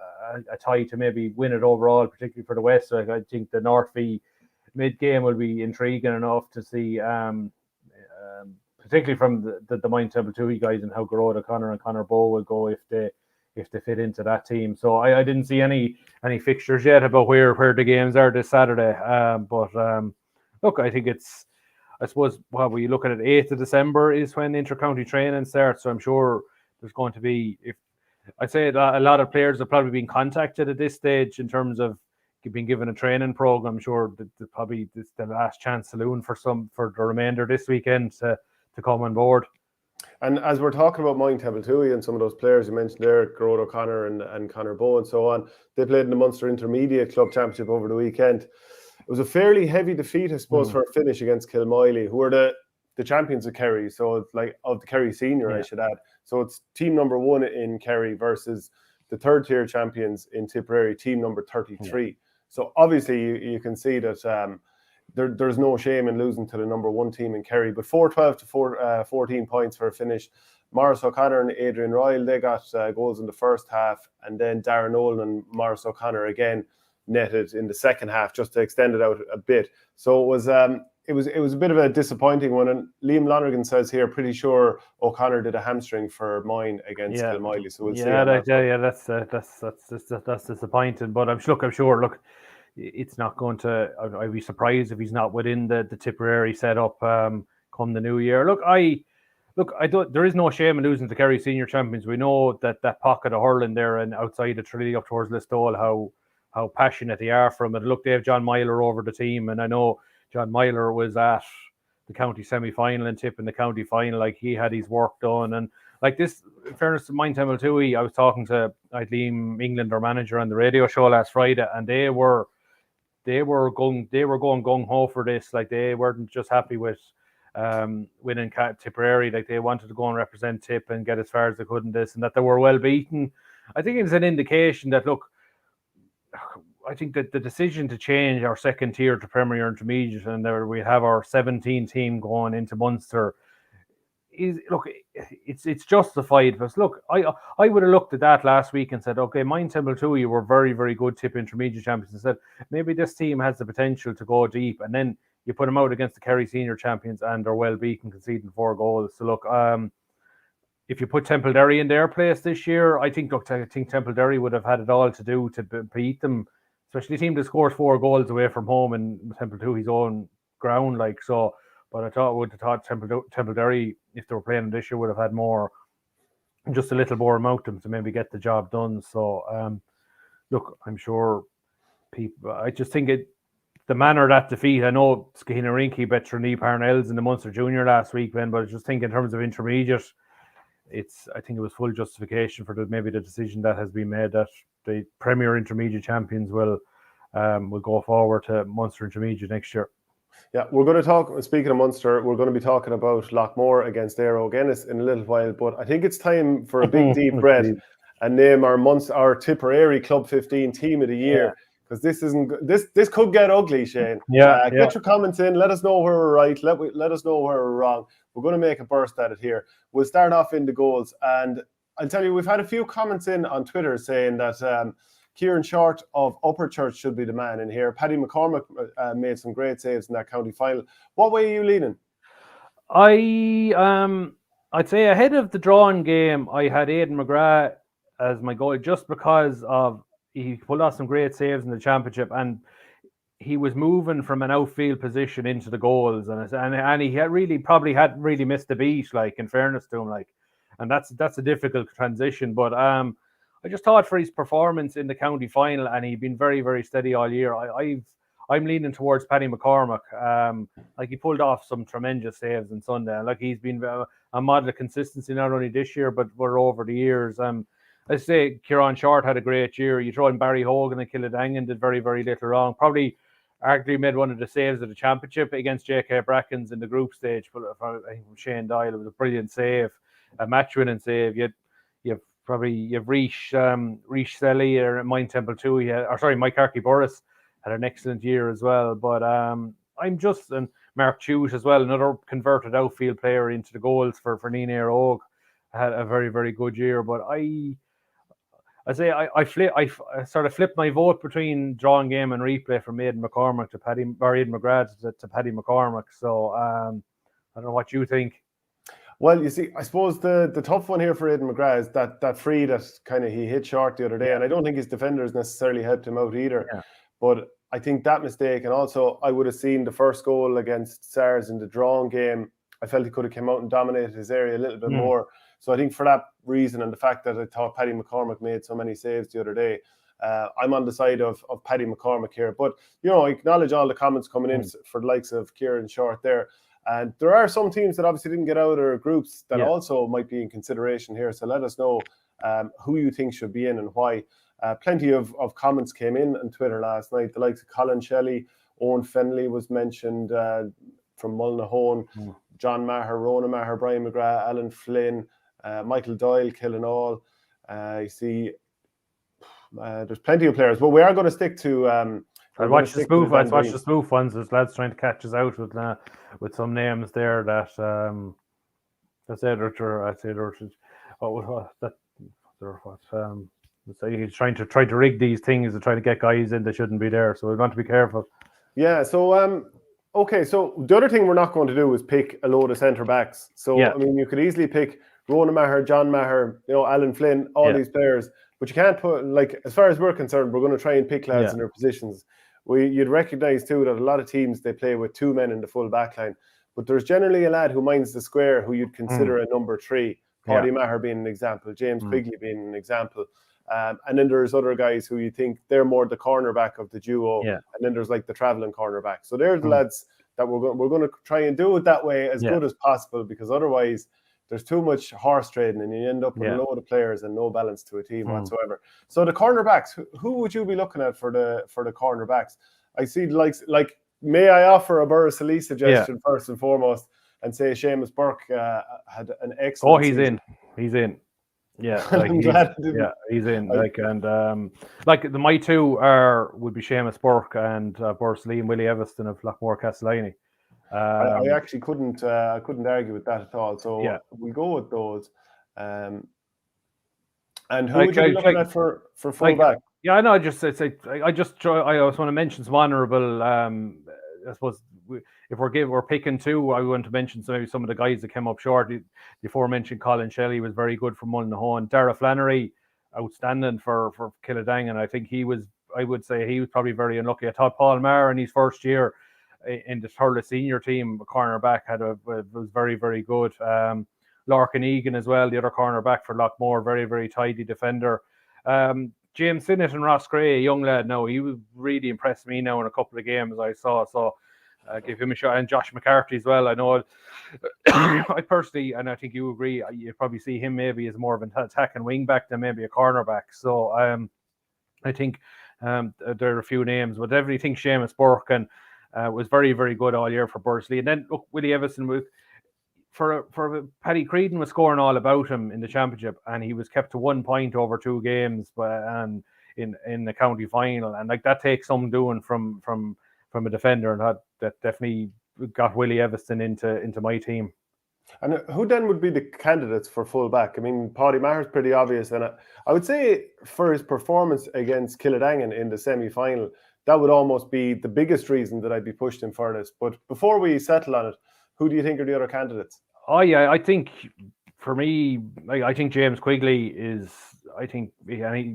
tie to maybe win it overall, particularly for the West. So I think the North v Mid game will be intriguing enough to see, particularly from the Mine Temple 2 guys, and how Grode O'Connor and Conor Bowe will go if they fit into that team. So I didn't see any fixtures yet about where the games are this Saturday. But look, I think I suppose when you look at it, 8th of December is when inter-county training starts. So I'm sure there's going to be, I'd say a lot of players have probably been contacted at this stage in terms of being given a training program. I'm sure that probably it's the last chance saloon for the remainder this weekend to come on board. And as we're talking about Mine Temple 2 and some of those players you mentioned there, Grode O'Connor and Conor Bowe and so on, they played in the Munster Intermediate Club Championship over the weekend. It was a fairly heavy defeat, I suppose, for a finish against Kilmoyley, who are the champions of Kerry. So it's like of the Kerry Senior, I should add. So it's team number 1 in Kerry versus the third tier champions in Tipperary, team number 33. Yeah. So obviously you can see that there's no shame in losing to the number 1 team in Kerry, but 4-12 to 14 points for a finish. Maurice O'Connor and Adrian Royal, they got goals in the first half, and then Darren Nolan and Maurice O'Connor again netted in the second half just to extend it out a bit. So it was a bit of a disappointing one. And Liam Lonergan says here, pretty sure O'Connor did a hamstring for mine against Kilmoyley. So we'll see. That's disappointing. But I'm sure. It's not going to. I'd be surprised if he's not within the Tipperary setup come the new year. I don't. There is no shame in losing to Kerry Senior Champions. We know that pocket of hurling there and outside of Tralee up towards Listowel, how passionate they are from it. Look, they have John Myler over the team, and I know John Myler was at county semi-final and Tipp in the county final. Like, he had his work done, and like this, in fairness to Mind Temple Tui, I was talking to Liam England, our manager, on the radio show last Friday, and they were going gung ho for this. Like, they weren't just happy with winning Tipperary. Like, they wanted to go and represent Tipp and get as far as they could in this, and that they were well beaten. I think it's an indication that, look, I think that the decision to change our second tier to Premier Intermediate, and there we have our 17 team going into Munster, is, look, it's justified. Because look, I would have looked at that last week and said, okay, Mind Temple 2, you were very, very good Tipp Intermediate champions, and said maybe this team has the potential to go deep, and then you put them out against the Kerry senior champions and they're well beaten, conceding 4 goals. So look, if you put Templederry in their place this year, I think Templederry would have had it all to do to beat them, especially a team that scores 4 goals away from home in Temple 2, his own ground. Like, so, but I would have thought Templederry, if they were playing this year, would have had more, just a little more about them to maybe get the job done. So, look, I'm sure people, I just think the manner of that defeat, I know Skeena-Rinky bet Trinee Parnells in the Munster Junior last week, Ben, but I just think in terms of intermediate, I think it was full justification for maybe the decision that has been made that the Premier Intermediate champions will go forward to Munster Intermediate next year. Yeah, we're going to talk, speaking of Munster, we're going to be talking about Loughmore against Aero Guinness in a little while, but I think it's time for a big deep breath and name our Tipperary Club 15 Team of the Year, because this could get ugly, Shane. Get your comments in, let us know where we're right, let us know where we're wrong. We're going to make a burst at it here. We'll start off in the goals, and I'll tell you, we've had a few comments in on Twitter saying that Kieran Short of Upper Church should be the man in here. Paddy McCormack made some great saves in that county final. What way are you leaning? I'd say ahead of the drawing game, I had Aidan McGrath as my goal, just because of he pulled off some great saves in the championship, and he was moving from an outfield position into the goals, and he had really missed the beat, like, in fairness to him, like, and that's a difficult transition. But I just thought for his performance in the county final, and he'd been very, very steady all year, I'm leaning towards Paddy McCormack. Like, he pulled off some tremendous saves on Sunday. Like, he's been a model of consistency not only this year but over the years. I say Kieran Short had a great year. You throw in Barry Hogan and Killidangan, did very, very little wrong. Probably arguably made one of the saves of the championship against J.K. Brackens in the group stage. But I think from Shane Doyle, it was a brilliant save, a match-winning save. You've Reece Selly or Mind Temple too. Mike Harkey-Burris had an excellent year as well. But and Mark Chute as well, another converted outfield player into the goals for Nina Oak, had a very, very good year. But I sort of flipped my vote between drawing game and replay from Aidan McCormack Aidan McGrath to Paddy McCormack. So I don't know what you think. Well, you see, I suppose the tough one here for Aidan McGrath is that free that kind of he hit short the other day, and I don't think his defenders necessarily helped him out either. Yeah. But I think that mistake, and also I would have seen the first goal against Sars in the drawing game, I felt he could have come out and dominated his area a little bit more. So I think for that reason, and the fact that I thought Paddy McCormack made so many saves the other day, I'm on the side of Paddy McCormack here. But, I acknowledge all the comments coming in for the likes of Kieran Short there. And there are some teams that obviously didn't get out, or groups that also might be in consideration here. So let us know who you think should be in and why. Plenty of comments came in on Twitter last night. The likes of Colin Shelley, Owen Fenley was mentioned from Mullinahone, John Maher, Rona Maher, Brian McGrath, Alan Flynn, Michael Doyle, Killinall. You see, there's plenty of players, but we are going to stick to. I watch the spoof ones. There's lads trying to catch us out with some names there that he's trying to rig these things and trying to get guys in that shouldn't be there. So we want to be careful. Yeah. So okay. So the other thing we're not going to do is pick a load of centre backs. So I mean, you could easily pick Rona Maher, John Maher, Alan Flynn, all these players, but you can't put, like, as far as we're concerned, we're going to try and pick lads in their positions. You'd recognise too that a lot of teams, they play with 2 men in the full back line, but there's generally a lad who minds the square who you'd consider a number 3. Paddy Maher being an example, James Quigley being an example. And then there's other guys who you think they're more the cornerback of the duo. And then there's like the travelling cornerback. So they're the lads that we're going to try and do it that way as good as possible, because otherwise there's too much horse trading and you end up with a load of players and no balance to a team whatsoever. So the cornerbacks, who would you be looking at for the cornerbacks? I see like may I offer a Burris Lee suggestion first and foremost, and say Seamus Burke had an excellent season. He's in. Yeah, like he's in. My two would be Seamus Burke and Burris Lee and Willie Everston of Loughmore-Castleiney. I actually couldn't argue with that at all. So we'll go with those. And who would you be looking at for full back? Yeah, I know. I just want to mention some honourable. I suppose if we're picking two, I want to mention maybe some of the guys that came up short. The aforementioned Colin Shelley was very good for Monaghan. Dara Flannery, outstanding for Killadangan. I think I would say he was probably very unlucky. I thought Paul Maher in his first year in the Thurles senior team, cornerback, was very, very good. Larkin Egan as well, the other cornerback for Loughmore, very, very tidy defender. James Sinnott and Ross Gray, a young lad now, he really impressed me now in a couple of games I saw. So give him a shot. And Josh McCarthy as well. I know I personally, and I think you agree, you probably see him maybe as more of an attacking wing back than maybe a cornerback. So I think there are a few names, but everything Seamus Burke and was very, very good all year for Bursley. And then look, Willie Everson for Paddy Creedon was scoring all about him in the championship, and he was kept to 1 point over 2 games, and in the county final, and like that takes some doing from a defender, and that definitely got Willie Everson into my team. And who then would be the candidates for full back? I mean, Paddy Maher's pretty obvious, and I would say for his performance against Killadangan in the semi-final, that would almost be the biggest reason that I'd be pushed in for this. But before we settle on it, who do you think are the other candidates? Oh yeah, I think for me, I think James Quigley is. I think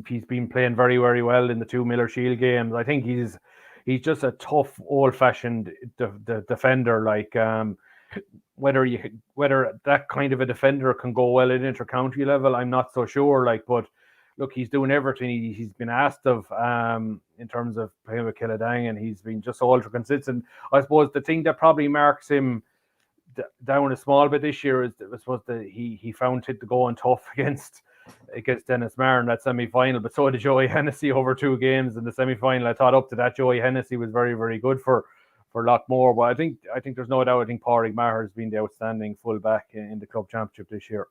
he's been playing very, very well in the 2 Miller Shield games. I think he's just a tough, old-fashioned defender. Like whether that kind of a defender can go well at inter-county level, I'm not so sure. Like, but look, he's doing everything he's been asked of in terms of playing with Killadangan. He's been just ultra consistent. I suppose the thing that probably marks him down a small bit this year is I suppose that he found it to go on tough against Dennis Marr in that semi-final, but so did Joey Hennessy over 2 games in the semi-final. I thought up to that Joey Hennessy was very, very good for Loughmore, but I think there's no doubt. I think Pádraig Maher has been the outstanding full-back in the club championship this year.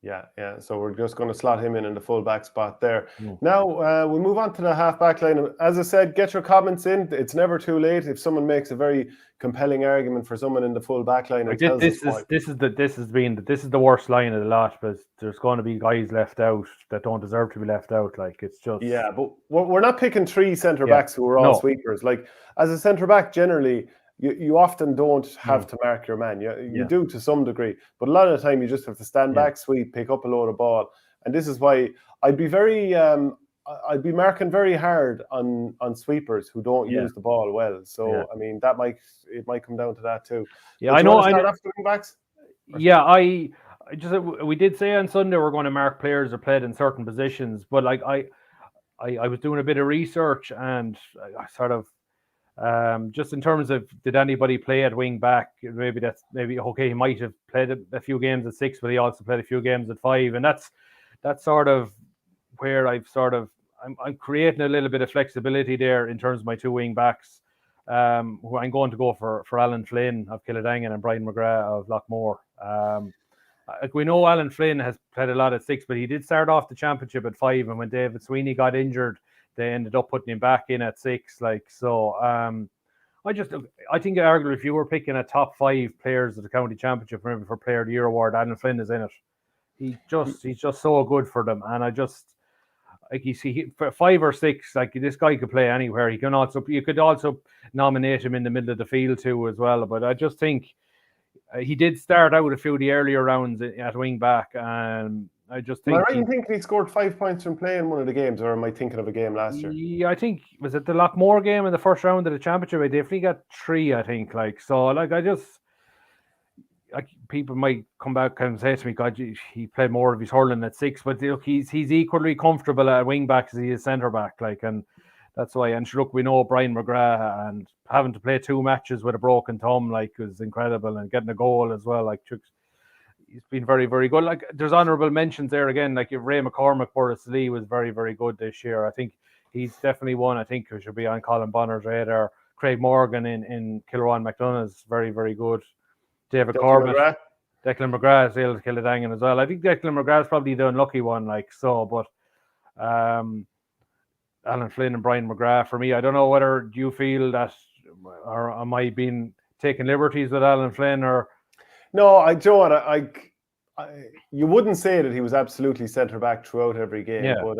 Yeah. So we're just going to slot him in the full-back spot there. Now we move on to the half-back line. As I said, get your comments in. It's never too late. If someone makes a very compelling argument for someone in the full-back line, this is the worst line of the lot, because there's going to be guys left out that don't deserve to be left out. Like, it's just but we're not picking 3 centre backs who are all sweepers. Like, as a centre back, generally, you often don't have to mark your man. You do to some degree, but a lot of the time you just have to stand back, sweep, pick up a load of ball. And this is why I'd be marking very hard on sweepers who don't use the ball well. So I mean, it might come down to that too. Yeah, I know. Backs? Yeah, we did say on Sunday we're going to mark players that played in certain positions, but like I was doing a bit of research, and I sort of just in terms of, did anybody play at wing back? Maybe okay, he might have played a few games at 6, but he also played a few games at 5, and that's sort of where I'm creating a little bit of flexibility there in terms of my 2 wing backs. Who I'm going to go for Alan Flynn of Killadangan and Brian McGrath of Loughmore. We know Alan Flynn has played a lot at 6, but he did start off the championship at 5, and when David Sweeney got injured, they ended up putting him back in at 6. Like, so I think arguably if you were picking a top 5 players of the county championship for Player of the Year award, Alan Flynn is in it. He's just so good for them, and I just like, you see, for 5 or 6, like, this guy could play anywhere. You could also nominate him in the middle of the field too as well. But I just think he did start out a few of the earlier rounds at wing back, and I just think. Am I right in thinking he scored 5 points from playing one of the games, or am I thinking of a game last year? Yeah, I think, was it the Loughmore game in the first round of the championship? I definitely got 3, I think. Like, so, like, people might come back and say to me, God, he played more of his hurling at 6, but look, he's equally comfortable at wing back as he is centre back. Like, and that's why. And look, we know Brian McGrath, and having to play 2 matches with a broken thumb like was incredible, and getting a goal as well. Like he's been very, very good. Like there's honourable mentions there again. Like if Ray McCormick, Boris Lee was very, very good this year. I think he's definitely one. I think who should be on Colin Bonner's radar. Craig Morgan in Kilruan McDonough is very, very good. David Corbett. Declan McGrath is able to kill it hanging as well. I think Declan McGrath is probably the unlucky one, like so, but Alan Flynn and Brian McGrath for me. I don't know whether do you feel that, or am I being taking liberties with Alan Flynn, or no? I don't. I you wouldn't say that he was absolutely centre back throughout every game, but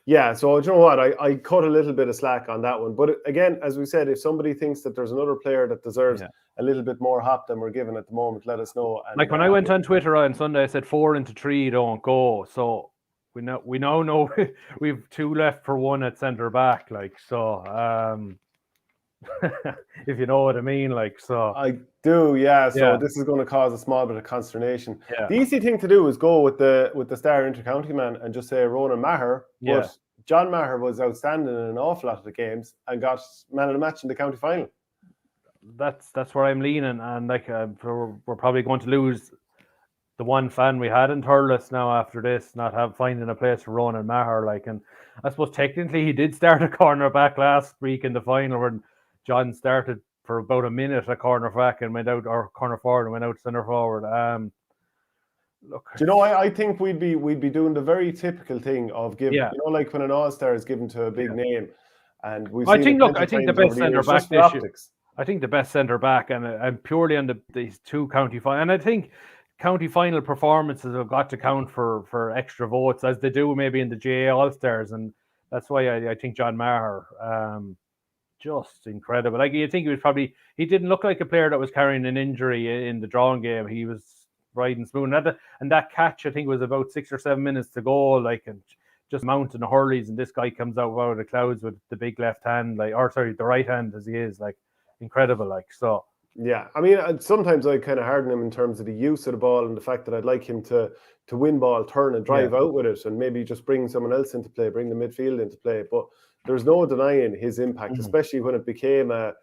yeah. So do you know what? I cut a little bit of slack on that one, but again, as we said, if somebody thinks that there's another player that deserves a little bit more hop than we're given at the moment, let us know. And, like when I went on Twitter on Sunday, I said 4 into 3 don't go. So we now know we've 2 left for 1 at centre back. Like so, if you know what I mean. Like so, I do. Yeah. So this is going to cause a small bit of consternation. Yeah. The easy thing to do is go with the star intercounty man and just say Ronan Maher. But John Maher was outstanding in an awful lot of the games and got man of the match in the county final. That's where I'm leaning, and like we're probably going to lose the one fan we had in Thurles now after this, not finding a place for Ronan Maher. Like, and I suppose technically he did start a corner back last week in the final when John started for about a minute at corner back and went out, or corner forward and went out centre forward. Look, do you know? I think we'd be doing the very typical thing of giving, you know, like when an all-star is given to a big name, and we've. I think the best centre back this year. I think the best centre back, and purely on these 2 county final, and I think county final performances have got to count for extra votes, as they do maybe in the GA All Stars, and that's why I think John Maher, just incredible. Like you think he didn't look like a player that was carrying an injury in the drawing game. He was riding smooth, and that catch I think was about 6 or 7 minutes to go, like, and just mounting the hurleys, and this guy comes out of the clouds with the big left hand, like, or sorry, the right hand as he is, like. Incredible, like so. Yeah, I mean, sometimes I kind of harden him in terms of the use of the ball and the fact that I'd like him to win ball, turn and drive out with it, and maybe just bring someone else into play, bring the midfield into play. But there's no denying his impact, especially when it became a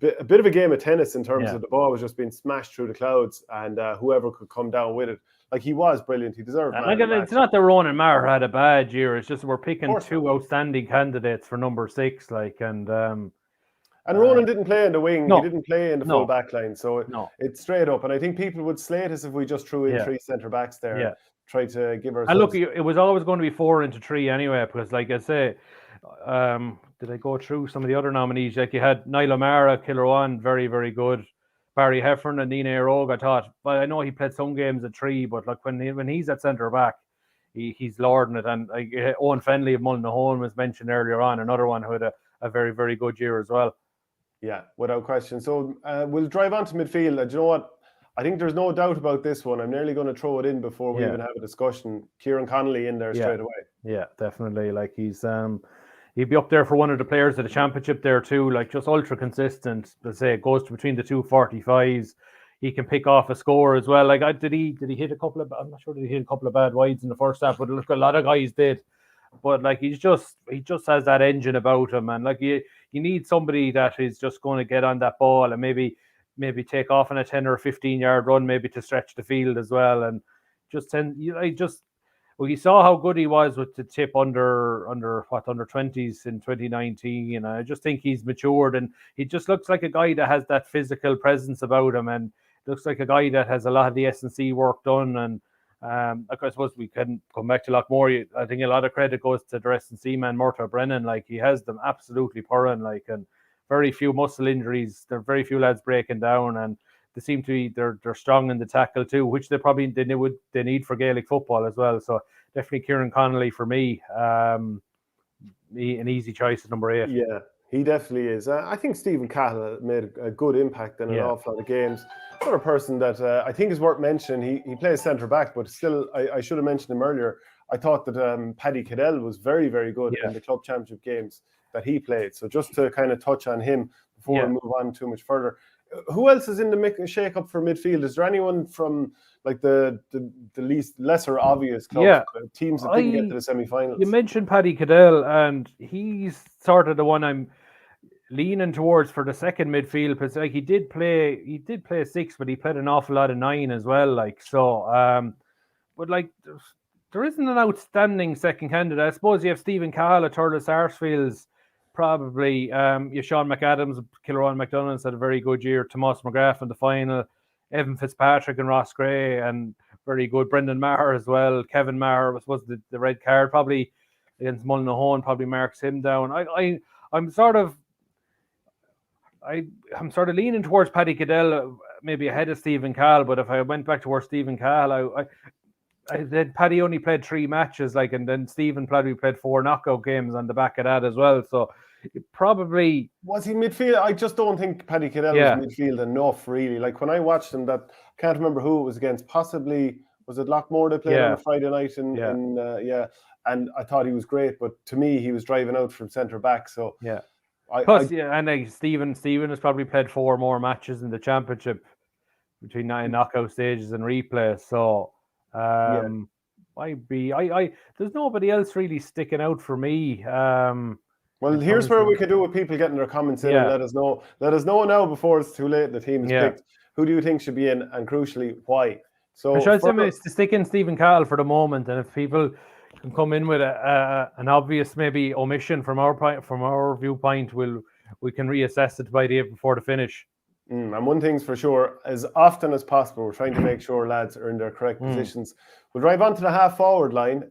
bit of a game of tennis in terms of the ball was just being smashed through the clouds, and whoever could come down with it. Like, he was brilliant. He deserved. It's not that Ronan Maher had a bad year. It's just we're picking 2 outstanding candidates for number 6, like, and Ronan didn't play in the wing. He didn't play in the full back line. So it's straight up. And I think people would slate us if we just threw in 3 centre backs there and try to give ourselves. And look, it was always going to be 4 into 3 anyway, because like I say, did I go through some of the other nominees? Like you had Niall O'Mara, Kilruan, very, very good. Barry Heffern and Nina Rogue, I thought. But I know he played some games at 3, but like when he's at centre back, he's lording it. And Owen Fenley of Mullinahone was mentioned earlier on, another one who had a very, very good year as well. Yeah, without question. So we'll drive on to midfield. Do you know what? I think there's no doubt about this one. I'm nearly going to throw it in before we even have a discussion. Kieran Connolly in there straight away. Yeah, definitely. Like he'd be up there for one of the players of the championship there too. Like just ultra consistent. Let's say it goes to between the 245s. He can pick off a score as well. Like did he hit a couple of? I'm not sure. Did he hit a couple of bad wides in the first half? But look, a lot of guys did. But like he just has that engine about him, and like you need somebody that is just going to get on that ball and maybe take off on a 10 or 15 yard run, maybe to stretch the field as well, and you saw how good he was with the Tipp under 20s in 2019, and I just think he's matured, and he just looks like a guy that has that physical presence about him, and looks like a guy that has a lot of the S&C work done, and. Like I suppose we can come back to Loughmore. I think a lot of credit goes to the S&C man, Murtagh Brennan. Like he has them absolutely purring. Like, and very few muscle injuries. There are very few lads breaking down, and they seem to be they're strong in the tackle too, which they need for Gaelic football as well. So definitely Kieran Connolly for me. An easy choice at number 8. Yeah, he definitely is. I think Stephen Cahill made a good impact in an awful lot of games. Another person that I think is worth mentioning, he plays centre back, but still, I should have mentioned him earlier. I thought that Paddy Cadell was very, very good in the club championship games that he played. So just to kind of touch on him before we move on too much further, who else is in the shake-up for midfield? Is there anyone from like the lesser obvious clubs, teams that didn't get to the semi-finals? You mentioned Paddy Cadell, and he's sort of the one I'm leaning towards for the second midfield, because like he did play 6, but he played an awful lot of 9 as well. Like so, but like there isn't an outstanding second candidate. I suppose you have Stephen Cahill at Thurles Sarsfields, probably. You Sean McAdams, Kilrowan McDonald's had a very good year. Tomas McGrath in the final. Evan Fitzpatrick and Ross Gray, and very good. Brendan Maher as well. Kevin Maher was the red card probably against Mullinahone, probably marks him down. I'm sort of leaning towards Paddy Cadell, maybe ahead of Stephen Cahill. But if I went back towards Stephen Cahill, I said Paddy only played 3 matches, like, and then Stephen probably played 4 knockout games on the back of that as well. So probably was he midfield? I just don't think Paddy Cadell was midfield enough, really. Like when I watched him, that can't remember who it was against. Possibly was it Loughmore they played on a Friday night and I thought he was great, but to me he was driving out from centre back. So Stephen has probably played 4 more matches in the championship between 9 knockout stages and replay. So there's nobody else really sticking out for me. Well, here's where we could do with people getting their comments in and let us know. Let us know now before it's too late. The team is picked. Who do you think should be in, and crucially, why? So it's to stick in Stephen Cahill for the moment, and if people can come in with an obvious maybe omission from our viewpoint, we can reassess it by the before the finish. And one thing's for sure, as often as possible, we're trying to make sure lads are in their correct positions. We'll drive on to the half-forward line.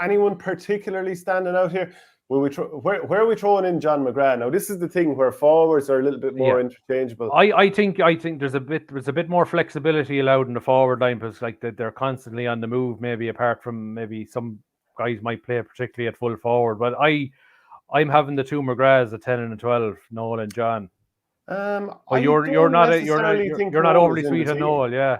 Anyone particularly standing out here? Where are we throwing in John McGrath? Now, this is the thing where forwards are a little bit more interchangeable. I think there's a bit more flexibility allowed in the forward line, because like they're constantly on the move. Maybe apart from maybe some guys might play particularly at full forward, but I'm having the 2 McGraths at 10 and 12, Noel and John. You're not overly sweet on Noel,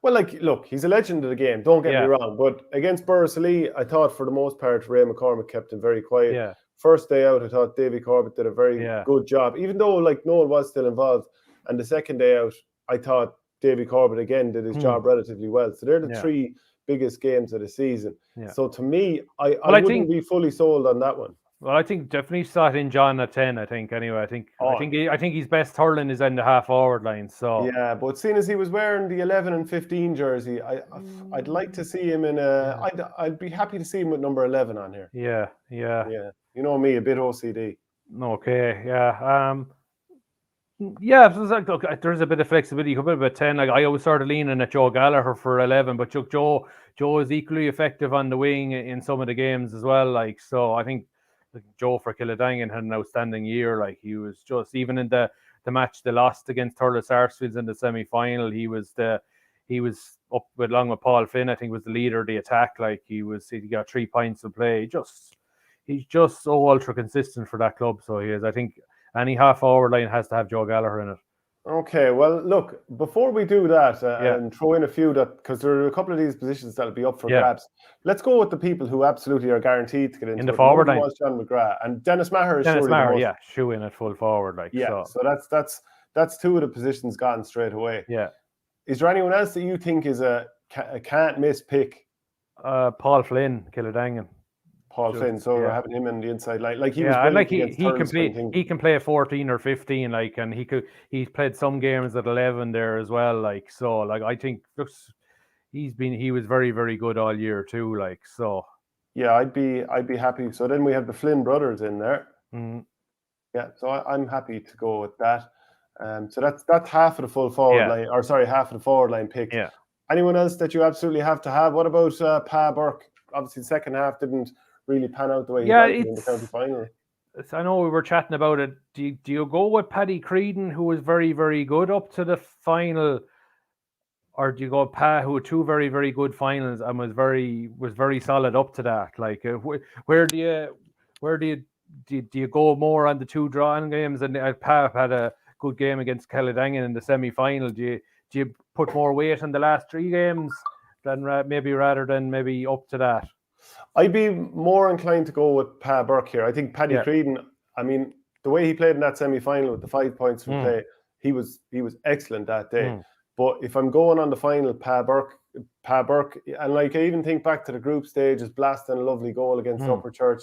Well, like, look, he's a legend of the game. Don't get me wrong, but against Borrisoleigh, I thought for the most part Ray McCormick kept him very quiet. Yeah. First day out, I thought Davy Corbett did a very good job, even though like Noel was still involved. And the second day out, I thought Davy Corbett again did his job relatively well. So they're the 3 biggest games of the season. Yeah. So to me, I wouldn't be fully sold on that one. Well, I think definitely start in John at 10. I think I think he's best hurling is in the half forward line. So but seeing as he was wearing the 11 and 15 jersey, I'd like to see him in I'd be happy to see him with number 11 on here. Yeah. You know me, a bit OCD. Okay, there's a bit of flexibility. You could put about 10. Like I always started leaning at Joe Gallagher for 11, but Joe is equally effective on the wing in some of the games as well. Like so, I think Joe for Kildangan had an outstanding year. Like he was just, even in the match they lost against Thurles Sarsfields in the semi-final, he was up along with Paul Finn, I think was the leader of the attack. Like he got 3 points to play. He's just so ultra consistent for that club. So he is. I think any half forward line has to have Joe Gallagher in it. Okay, well, look, before we do that and throw in a few because there are a couple of these positions that'll be up for grabs. Let's go with the people who absolutely are guaranteed to get into the forward line. Was John McGrath and Dennis Maher is shoe in at full forward. Like so that's 2 of the positions gone straight away. Yeah. Is there anyone else that you think is a can't miss pick? Paul Flynn, Kildangan. Flynn, so having him in the inside line, like he can play 14 or 15, like, and he's played some games at 11 there as well, like so. Like I think he was very, very good all year too, like so. Yeah, I'd be happy. So then we have the Flynn brothers in there. Yeah, so I'm happy to go with that. So that's half of the full forward line, or sorry, half of the forward line pick. Yeah. Anyone else that you absolutely have to have? What about Pa Burke? Obviously, the second half didn't really pan out the way he did in the county final. I know we were chatting about it. Do you go with Paddy Creedon, who was very, very good up to the final, or do you go with Pa, who had 2 very, very good finals and was very solid up to that? Like, where do you go more on the 2 drawing games? And Pa had a good game against Kildangan in the semi-final. Do you put more weight on the last 3 games than rather than maybe up to that? I'd be more inclined to go with Pa Burke here. I think Paddy Creedon, I mean, the way he played in that semi-final with the 5 points from play, he was excellent that day. But if I'm going on the final, Pa Burke, and like I even think back to the group stages, blasting a lovely goal against Upperchurch.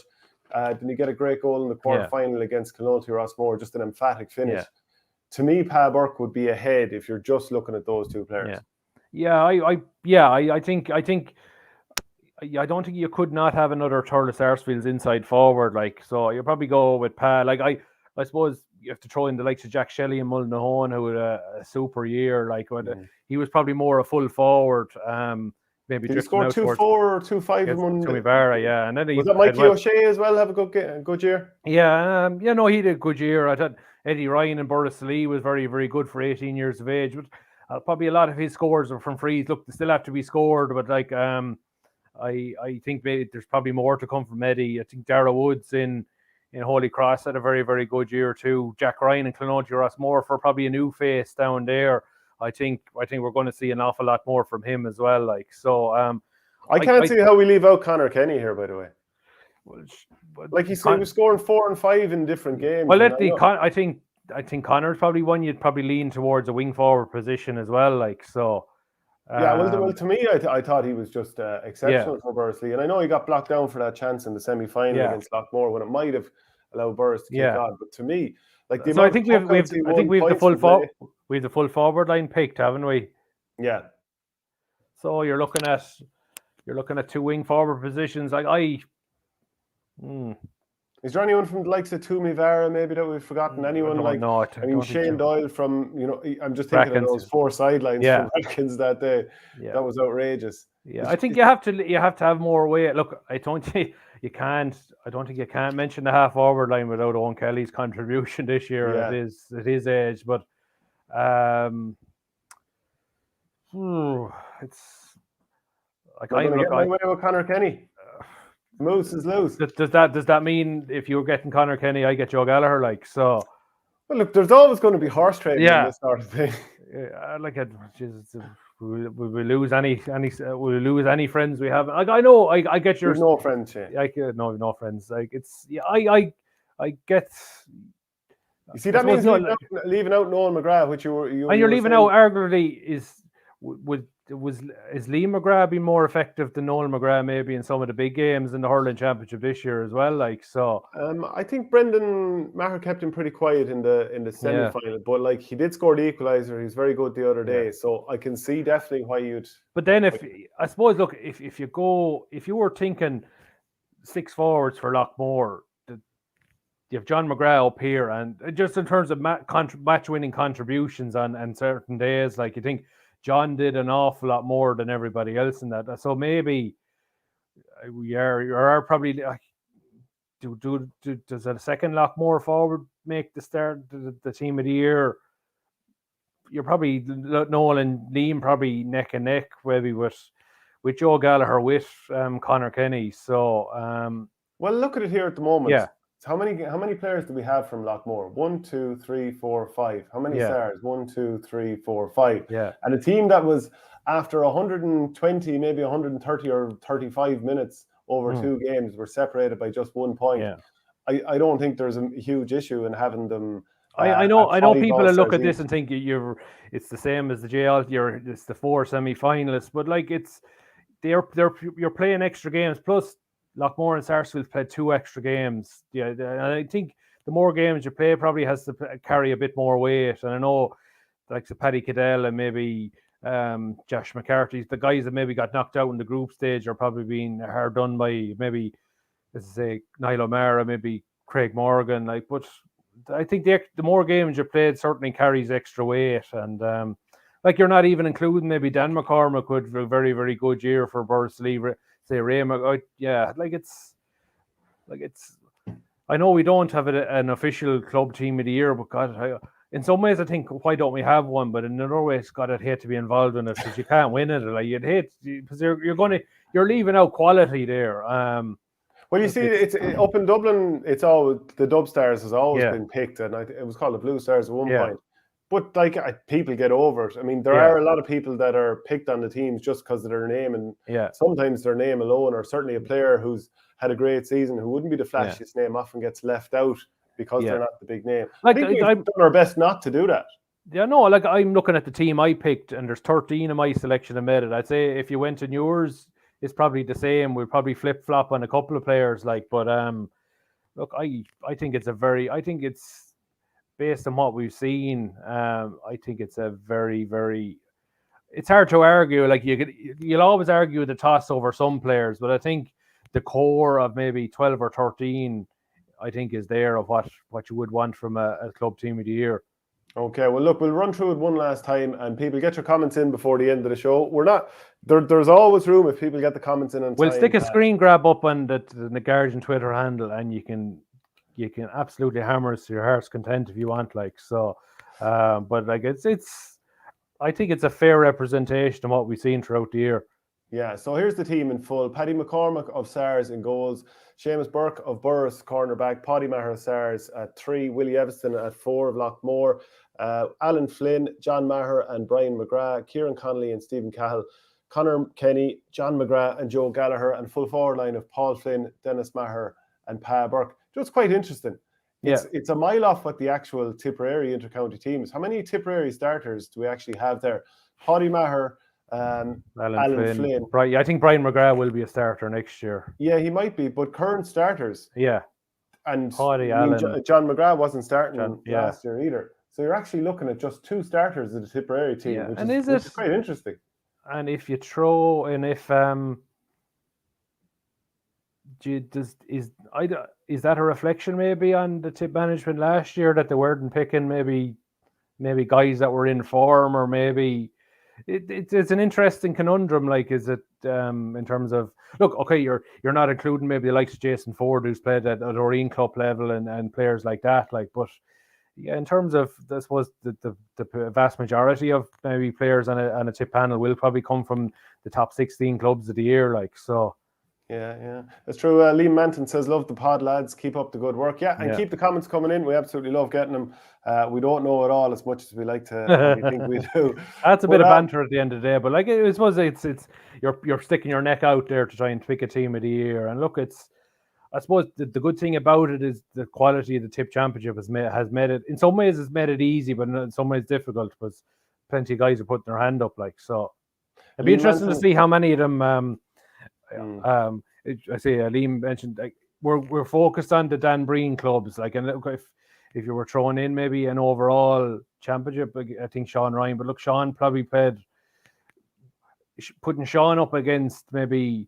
Then you get a great goal in the quarter-final against Clonty-Rossmore, just an emphatic finish. Yeah. To me, Pa Burke would be ahead if you're just looking at those two players. I think I don't think you could not have another Thurles Sarsfields inside forward. Like, so you probably go with Pa. Like, I suppose you have to throw in the likes of Jack Shelley and Mullinahone, who had a super year. Like, he was probably more a full forward. Maybe did he score 2-4 or 2-5 in one? Tumivara, and then was that Mikey O'Shea as well? Have a good year. Yeah, he did a good year. I thought Eddie Ryan and Boris Lee was very, very good for 18 years of age. But probably a lot of his scores are from frees. Look, they still have to be scored, but like I think maybe there's probably more to come from Eddie. I think Dara Woods in Holy Cross had a very, very good year too. Jack Ryan and Clonty-Rossmore for probably a new face down there. I think we're going to see an awful lot more from him as well. Like, so, I can't see how we leave out Conor Kenny here. By the way, like he was scoring 4 and 5 in different games. Well, I think Conor's probably one you'd probably lean towards a wing forward position as well. Like, so. Well, to me, I thought he was just exceptional for Bursley, and I know he got blocked down for that chance in the semi-final against Loughmore when it might have allowed Burrs to kick on. But to me, like I think we have the full forward line picked, haven't we? Yeah. So you're looking at two wing forward positions. Is there anyone from the likes of Tumivara maybe that we've forgotten? Anyone Shane Doyle from, I'm just thinking of those 4 sidelines from Atkins that day. Yeah. That was outrageous. Yeah, I think you have to have more weight. Look, I don't think you can't mention the half forward line without Owen Kelly's contribution this year at his age. But it's like I'm going to get my way with Conor Kenny. Moose is loose. Does that mean if you're getting Conor Kenny, I get Joe Gallagher? Like, so. Well, look, there's always going to be horse trading in this sort of thing. Will we lose any friends we have? Like, I know, I get your. There's no friends, Shane. No friends. Like, it's I get. You see, that means leaving out Noel McGrath, which you're leaving out arguably is Liam McGrath being more effective than Noel McGrath maybe in some of the big games in the hurling championship this year as well. Like, so, I think Brendan Maher kept him pretty quiet in the semi-final, but like he did score the equaliser. He was very good the other day, so I can see definitely why you'd. But then, if you were thinking 6 forwards for Loughmore, you have John McGrath up here, and just in terms of match-winning contributions on certain days, like you think. John did an awful lot more than everybody else in that. So maybe we are probably does a second Loughmore forward make the start the team of the year? You're probably Noel and Liam probably neck and neck maybe with Joe Gallagher with Conor Kenny. So well, look at it here at the moment. Yeah. How many players do we have from Loughmore? 1, 2, 3, 4, 5. How many stars? 1, 2, 3, 4, 5. Yeah. And a team that was after 120, maybe 130 or 35 minutes over 2 games were separated by just 1 point. Yeah. I don't think there's a huge issue in having them. I know people that look at this and think it's the same as the JL. It's the 4 semi-finalists, but like you're playing extra games plus. Loughmore and Sarsfields played 2 extra games. Yeah, and I think the more games you play probably has to carry a bit more weight. And I know, like Paddy Cadell and maybe Josh McCarthy, the guys that maybe got knocked out in the group stage are probably being hard done by maybe, let's say, Niall O'Mara, maybe Craig Morgan. Like, but I think the more games you played certainly carries extra weight. And like you're not even including maybe Dan McCormick with a very, very good year for Bursley. Say Ray it's I know we don't have an official club team of the year, but God, in some ways I think why don't we have one? But in other ways, God, I'd hate to be involved in it because you can't win it. Like you'd hate because you're leaving out quality there. Well, you see, it's up in Dublin. It's all the Dub Stars has always been picked, and it was called the Blue Stars at one point. But like people get over it. I mean, there are a lot of people that are picked on the teams just because of their name, and sometimes their name alone, or certainly a player who's had a great season who wouldn't be the flashiest name often gets left out because they're not the big name. Like, I think we've done our best not to do that. Yeah, no, like I'm looking at the team I picked, and there's 13 in my selection that made it. I'd say if you went in yours, it's probably the same. We'll probably flip flop on a couple of players, like, but look, I think I think it's based on what we've seen. I think it's a very. It's hard to argue. Like you'll always argue the toss over some players, but I think the core of maybe 12 or 13, I think, is there of what you would want from a club team of the year. Okay, well, look, we'll run through it one last time, and people get your comments in before the end of the show. We're not there's always room if people get the comments in on We'll time. stick a screen grab up on the Guardian Twitter handle, and you can absolutely hammer us to your heart's content if you want. Like so, but like it's I think it's a fair representation of what we've seen throughout the year. Yeah, so here's the team in full. Paddy McCormick of Sars in goals. Seamus Burke of Burris, cornerback. Paddy Maher of Sars at 3. Willie Evanston at 4 of Loughmore. Alan Flynn, John Maher and Brian McGrath. Kieran Connolly and Stephen Cahill. Conor Kenny, John McGrath and Joe Gallagher. And full forward line of Paul Flynn, Dennis Maher and Pa Burke. Just quite interesting. It's a mile off what the actual Tipperary intercounty team is. How many Tipperary starters do we actually have there? Paddy Maher, Alan Flynn. Right, I think Brian McGrath will be a starter next year. Yeah, he might be, but current starters. Yeah. And John McGrath wasn't starting last year either. So you're actually looking at just 2 starters of the Tipperary team, which is quite interesting. And if you throw in, is that a reflection maybe on the Tipp management last year that they weren't picking maybe guys that were in form, or maybe it's an interesting conundrum. Like, is it in terms of, look, okay, you're not including maybe the likes of Jason Ford, who's played at Oreen Club level, and players like that, like, but yeah, in terms of, I suppose the vast majority of maybe players on a Tipp panel will probably come from the top 16 clubs of the year, like, so. Yeah, that's true. Liam Manton says, love the pod, lads. Keep up the good work. Yeah, and keep the comments coming in. We absolutely love getting them. We don't know it all as much as we like to think we do. That's a bit of banter at the end of the day, but like, I suppose it's you're sticking your neck out there to try and pick a team of the year. And look, I suppose the good thing about it is the quality of the Tipp Championship has made it, in some ways it's made it easy, but in some ways difficult, because plenty of guys are putting their hand up, like, so it'd be interesting to see how many of them I say Liam mentioned, like, we're focused on the Dan Breen clubs, like, and look, if you were throwing in maybe an overall championship, I think Sean Ryan, but look, Sean probably putting Sean up against maybe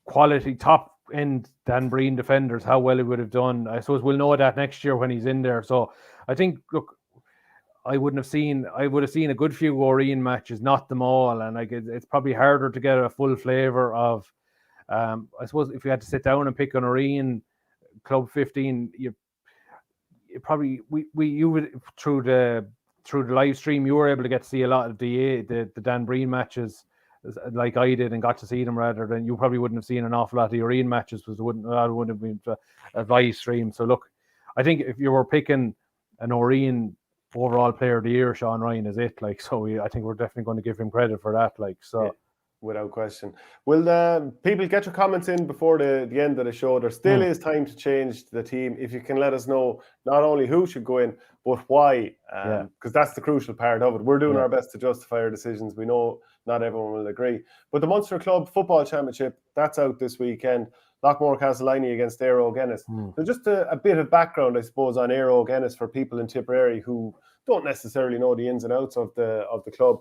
quality top end Dan Breen defenders, how well he would have done. I suppose we'll know that next year when he's in there. So I think, look, I would have seen a good few Oreen matches, not them all, and like it's probably harder to get a full flavour of. I suppose if you had to sit down and pick an Oreen Club 15, you probably you would through the live stream, you were able to get to see a lot of the Dan Breen matches, like I did, and got to see them, rather than you probably wouldn't have seen an awful lot of the Oreen matches, because it wouldn't have been a live stream. So look, I think if you were picking an Oreen overall player of the year, Sean Ryan is it, like, so I think we're definitely going to give him credit for that, like, so. Yeah, without question. Will people get your comments in before the end of the show? There still is time to change the team. If you can let us know not only who should go in, but why, because that's the crucial part of it. We're doing our best to justify our decisions. We know not everyone will agree. But the Munster Club Football Championship, that's out this weekend. Loughmore-Castleiney against Aero Guinness. So just a bit of background, I suppose, on Aero Guinness for people in Tipperary who don't necessarily know the ins and outs of the club.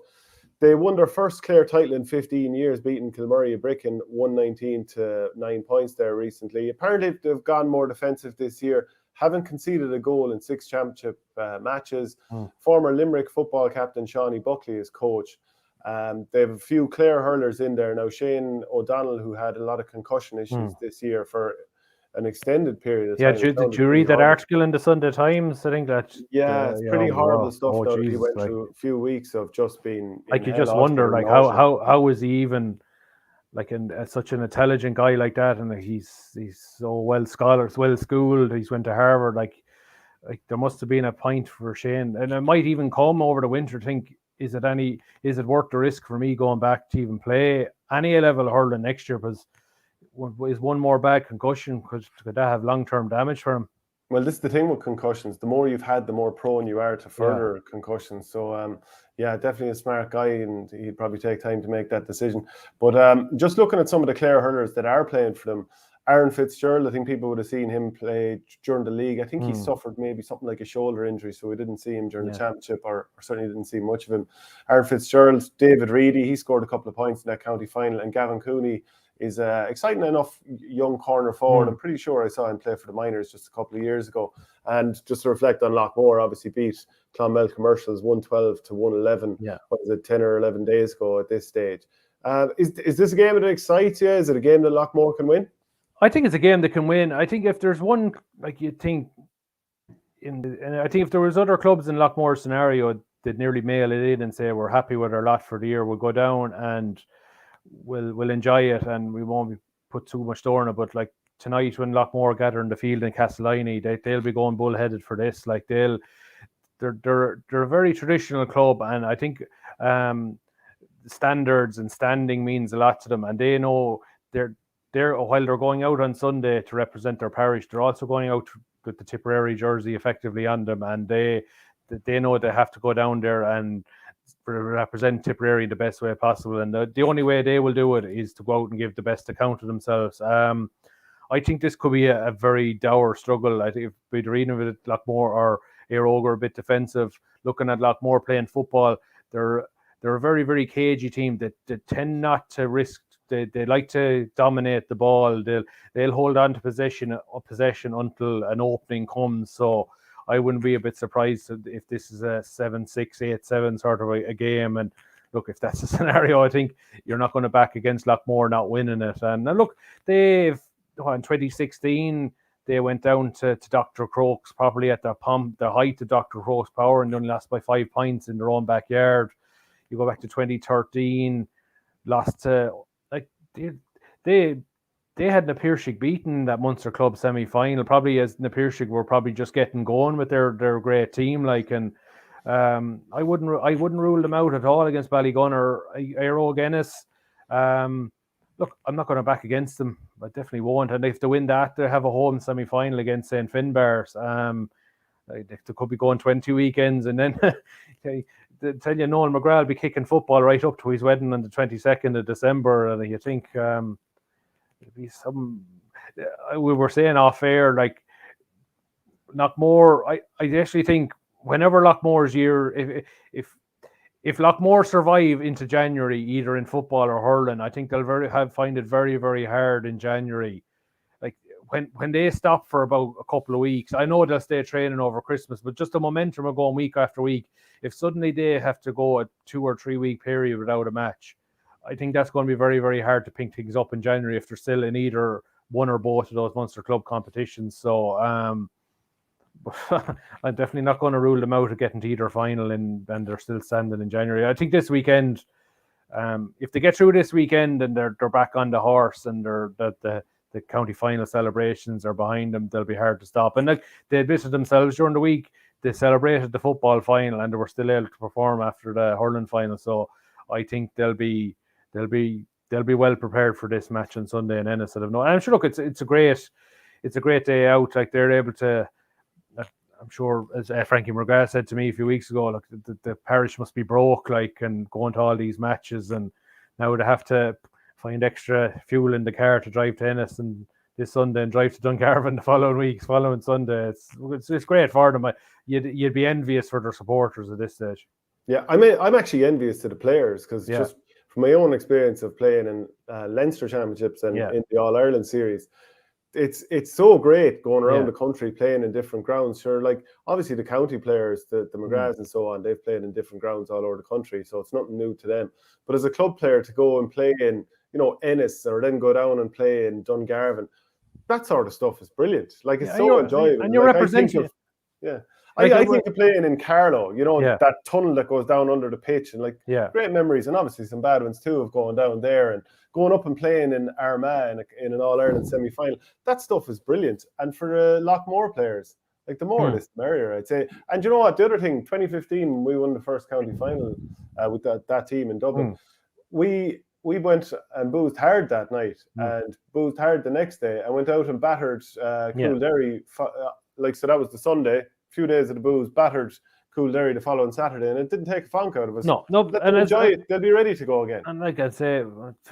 They won their first Clare title in 15 years, beating Kilmurray a brick in 119 to 9 points there recently. Apparently, they've gone more defensive this year, haven't conceded a goal in 6 championship matches. Former Limerick football captain Shawnee Buckley is coach. They have a few Clare hurlers in there now. Shane O'Donnell, who had a lot of concussion issues this year for an extended period of time. Did you read that article in the Sunday Times? I think that. Yeah, it's pretty horrible stuff. He went through a few weeks of just being. Like, you just wonder, like, how was he even, like, such an intelligent guy like that, and he's so well schooled. He's went to Harvard. Like there must have been a point for Shane, and it might even come over the winter. Think, is it worth the risk for me going back to even play any level hurling next year? Because is one more bad concussion, could that have long-term damage for him? Well, this is the thing with concussions. The more you've had, the more prone you are to further concussions. So, yeah, definitely a smart guy, and he'd probably take time to make that decision. But just looking at some of the Clare hurlers that are playing for them, Aaron Fitzgerald, I think people would have seen him play during the league. I think he suffered maybe something like a shoulder injury, so we didn't see him during the championship, or certainly didn't see much of him. Aaron Fitzgerald, David Reedy, he scored a couple of points in that county final, and Gavin Cooney is exciting enough young corner forward. I'm pretty sure I saw him play for the minors just a couple of years ago. And just to reflect on Loughmore, obviously beat Clonmel Commercials 112 to 111. What is it, 10 or 11 days ago at this stage? Is this a game that excites you? Is it a game that Loughmore can win? I think it's a game that can win. I think if there's one, like you think, and I think if there was other clubs in Loughmore's scenario, they'd nearly mail it in and say we're happy with our lot for the year. We'll go down and we'll enjoy it, and we won't be put too much store on it. But like tonight, when Loughmore gather in the field in Castleiney, they'll be going bullheaded for this. Like they're a very traditional club, and I think standards and standing means a lot to them, and they know they're while they're going out on Sunday to represent their parish, they're also going out with the Tipperary jersey effectively on them, and they know they have to go down there and represent Tipperary the best way possible, and the only way they will do it is to go out and give the best account of themselves. I think this could be a very dour struggle. I think if we'd reading with it, Loughmore or Éire are a bit defensive. Looking at Loughmore playing football, they're a very, very cagey team that tend not to risk. They like to dominate the ball. They'll hold on to possession until an opening comes. So I wouldn't be a bit surprised if this is a 7-6, 8-7 sort of a game. And look, if that's the scenario, I think you're not going to back against Loughmore not winning it. And look, in 2016, they went down to Dr. Croke's, probably at the height of Dr. Croke's power, and only lost by 5 points in their own backyard. You go back to 2013, lost to they had Na Piarsaigh beaten that Munster club semi-final, probably as Na Piarsaigh were probably just getting going with their great team, like, and I wouldn't rule them out at all against Ballygun or Éire Guinness. Look, I'm not going to back against them. I definitely won't. And if they win that, they have a home semi-final against St. Finbarrs. They could be going 20 weekends, and then they tell you Noel McGrath will be kicking football right up to his wedding on the 22nd of December, and you think there'll be some. We were saying off air, like Loughmore. I actually think whenever Loughmore's year, if Loughmore survive into January, either in football or hurling, I think they'll find it very, very hard in January. Like when they stop for about a couple of weeks, I know they'll stay training over Christmas, but just the momentum of going week after week, if suddenly they have to go a 2 or 3 week period without a match, I think that's going to be very, very hard to pick things up in January if they're still in either one or both of those Munster club competitions. So I'm definitely not going to rule them out of getting to either final, and they're still standing in January. I think this weekend, if they get through this weekend and they're back on the horse, and the county final celebrations are behind them, they'll be hard to stop. And like they admitted themselves during the week, they celebrated the football final and they were still able to perform after the hurling final. So I think they'll be well prepared for this match on Sunday in Ennis. And I'm sure. Look, it's a great day out. Like they're able to. I'm sure, as Frankie McGrath said to me a few weeks ago, look, the parish must be broke, like, and going to all these matches, and now they have to find extra fuel in the car to drive to Ennis and this Sunday and drive to Dungarvan the following Sunday. It's great for them. You'd be envious for their supporters at this stage. Yeah, I'm actually envious to the players, because just from my own experience of playing in Leinster Championships and in the All Ireland series, it's so great going around the country playing in different grounds. Sure, like obviously the county players, the McGraths and so on, they've played in different grounds all over the country, so it's nothing new to them. But as a club player to go and play in, Ennis, or then go down and play in Dungarvan, that sort of stuff is brilliant. Like it's so enjoyable. And you're representing. I think of playing in Carlow, that tunnel that goes down under the pitch, and great memories, and obviously some bad ones too of going down there and going up and playing in Armagh in an All-Ireland semi-final. That stuff is brilliant. And for the Loughmore players, like the more of this, the merrier, I'd say. And you know what? The other thing, 2015, we won the first county final with that team in Dublin. We went and boozed hard that night and boozed hard the next day, and went out and battered Coolderry like, so that was the Sunday, a few days of the booze, battered Coolderry the following Saturday, and it didn't take a funk out of us. No, Let them enjoy it. They'll be ready to go again. And like I'd say,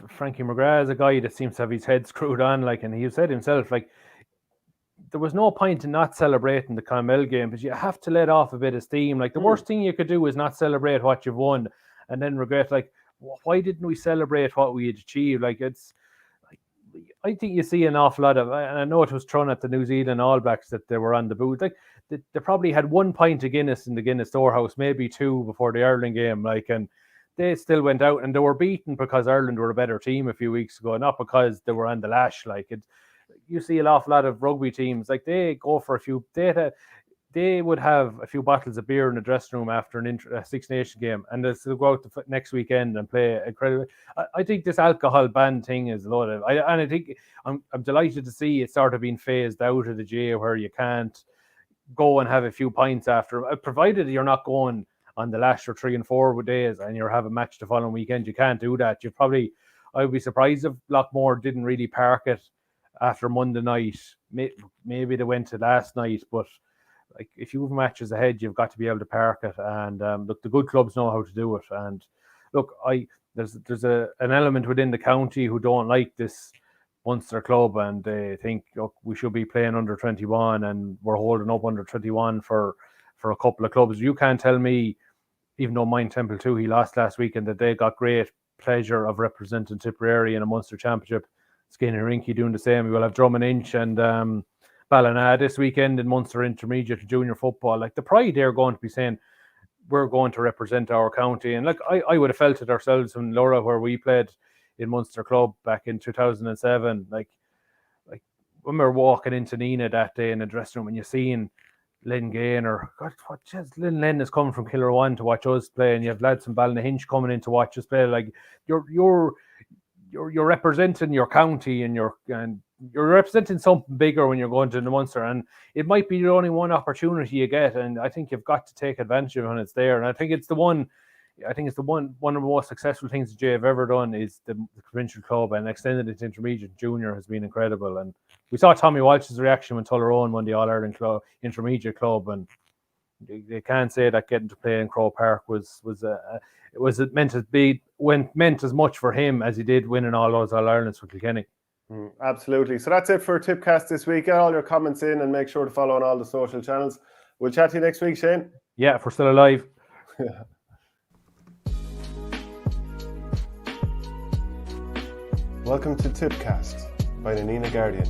Frankie McGrath is a guy that seems to have his head screwed on, like, and he said himself, like, there was no point in not celebrating the Clonmel game, but you have to let off a bit of steam. Like, the worst thing you could do is not celebrate what you've won and then regret, like, why didn't we celebrate what we had achieved? Like, it's, I think you see an awful lot of, and I know it was thrown at the New Zealand All Blacks that they were on the booth. Like, they probably had 1 pint of Guinness in the Guinness storehouse, maybe 2 before the Ireland game. Like, and they still went out and they were beaten because Ireland were a better team a few weeks ago, not because they were on the lash. Like, you see an awful lot of rugby teams, like, they go for a few. They would have a few bottles of beer in the dressing room after a Six Nation game, and they'll still go out the next weekend and play incredible. I think this alcohol ban thing is loaded. I think I'm delighted to see it sort of being phased out of the GA, where you can't go and have a few pints after, provided you're not going on the lash for 3 and 4 days and you're having a match the following weekend. You can't do that. I would be surprised if Loughmore didn't really park it after Monday night. Maybe they went to last night, but like, if you have matches ahead, you've got to be able to park it. And look, the good clubs know how to do it. And look, there's an element within the county who don't like this Munster club, and they think, look, we should be playing under 21, and we're holding up under 21 for a couple of clubs. You can't tell me, even though Mine Temple too, he lost last week, and that they got great pleasure of representing Tipperary in a Munster Championship. Skinny Rinky doing the same. We will have Drum and Inch and Ballina this weekend in Munster Intermediate Junior Football. Like, the pride they're going to be saying, we're going to represent our county. And like, I would have felt it ourselves in Laura, where we played in Munster Club back in 2007. Like when we were walking into Nina that day in the dressing room, and you're seeing Len Gain, or God, Len is coming from Killarwan to watch us play, and you have lads from Ballynahinch coming in to watch us play. Like, you're representing your county, and you're representing something bigger when you're going to the Munster, and it might be the only one opportunity you get, and I think you've got to take advantage of it when it's there. And I think it's one of the most successful things that Jay have ever done is the provincial club, and extended it to intermediate junior has been incredible. And we saw Tommy Walsh's reaction when Tullaroan won the All-Ireland club, intermediate club, and they can't say that getting to play in Croke Park was meant as much for him as he did winning all those All-Irelands for Kilkenny. Absolutely. So that's it for Tippcast this week. Get all your comments in and make sure to follow on all the social channels. We'll chat to you next week, Shane. Yeah, if we're still alive. Welcome to Tippcast by the Nina Guardian.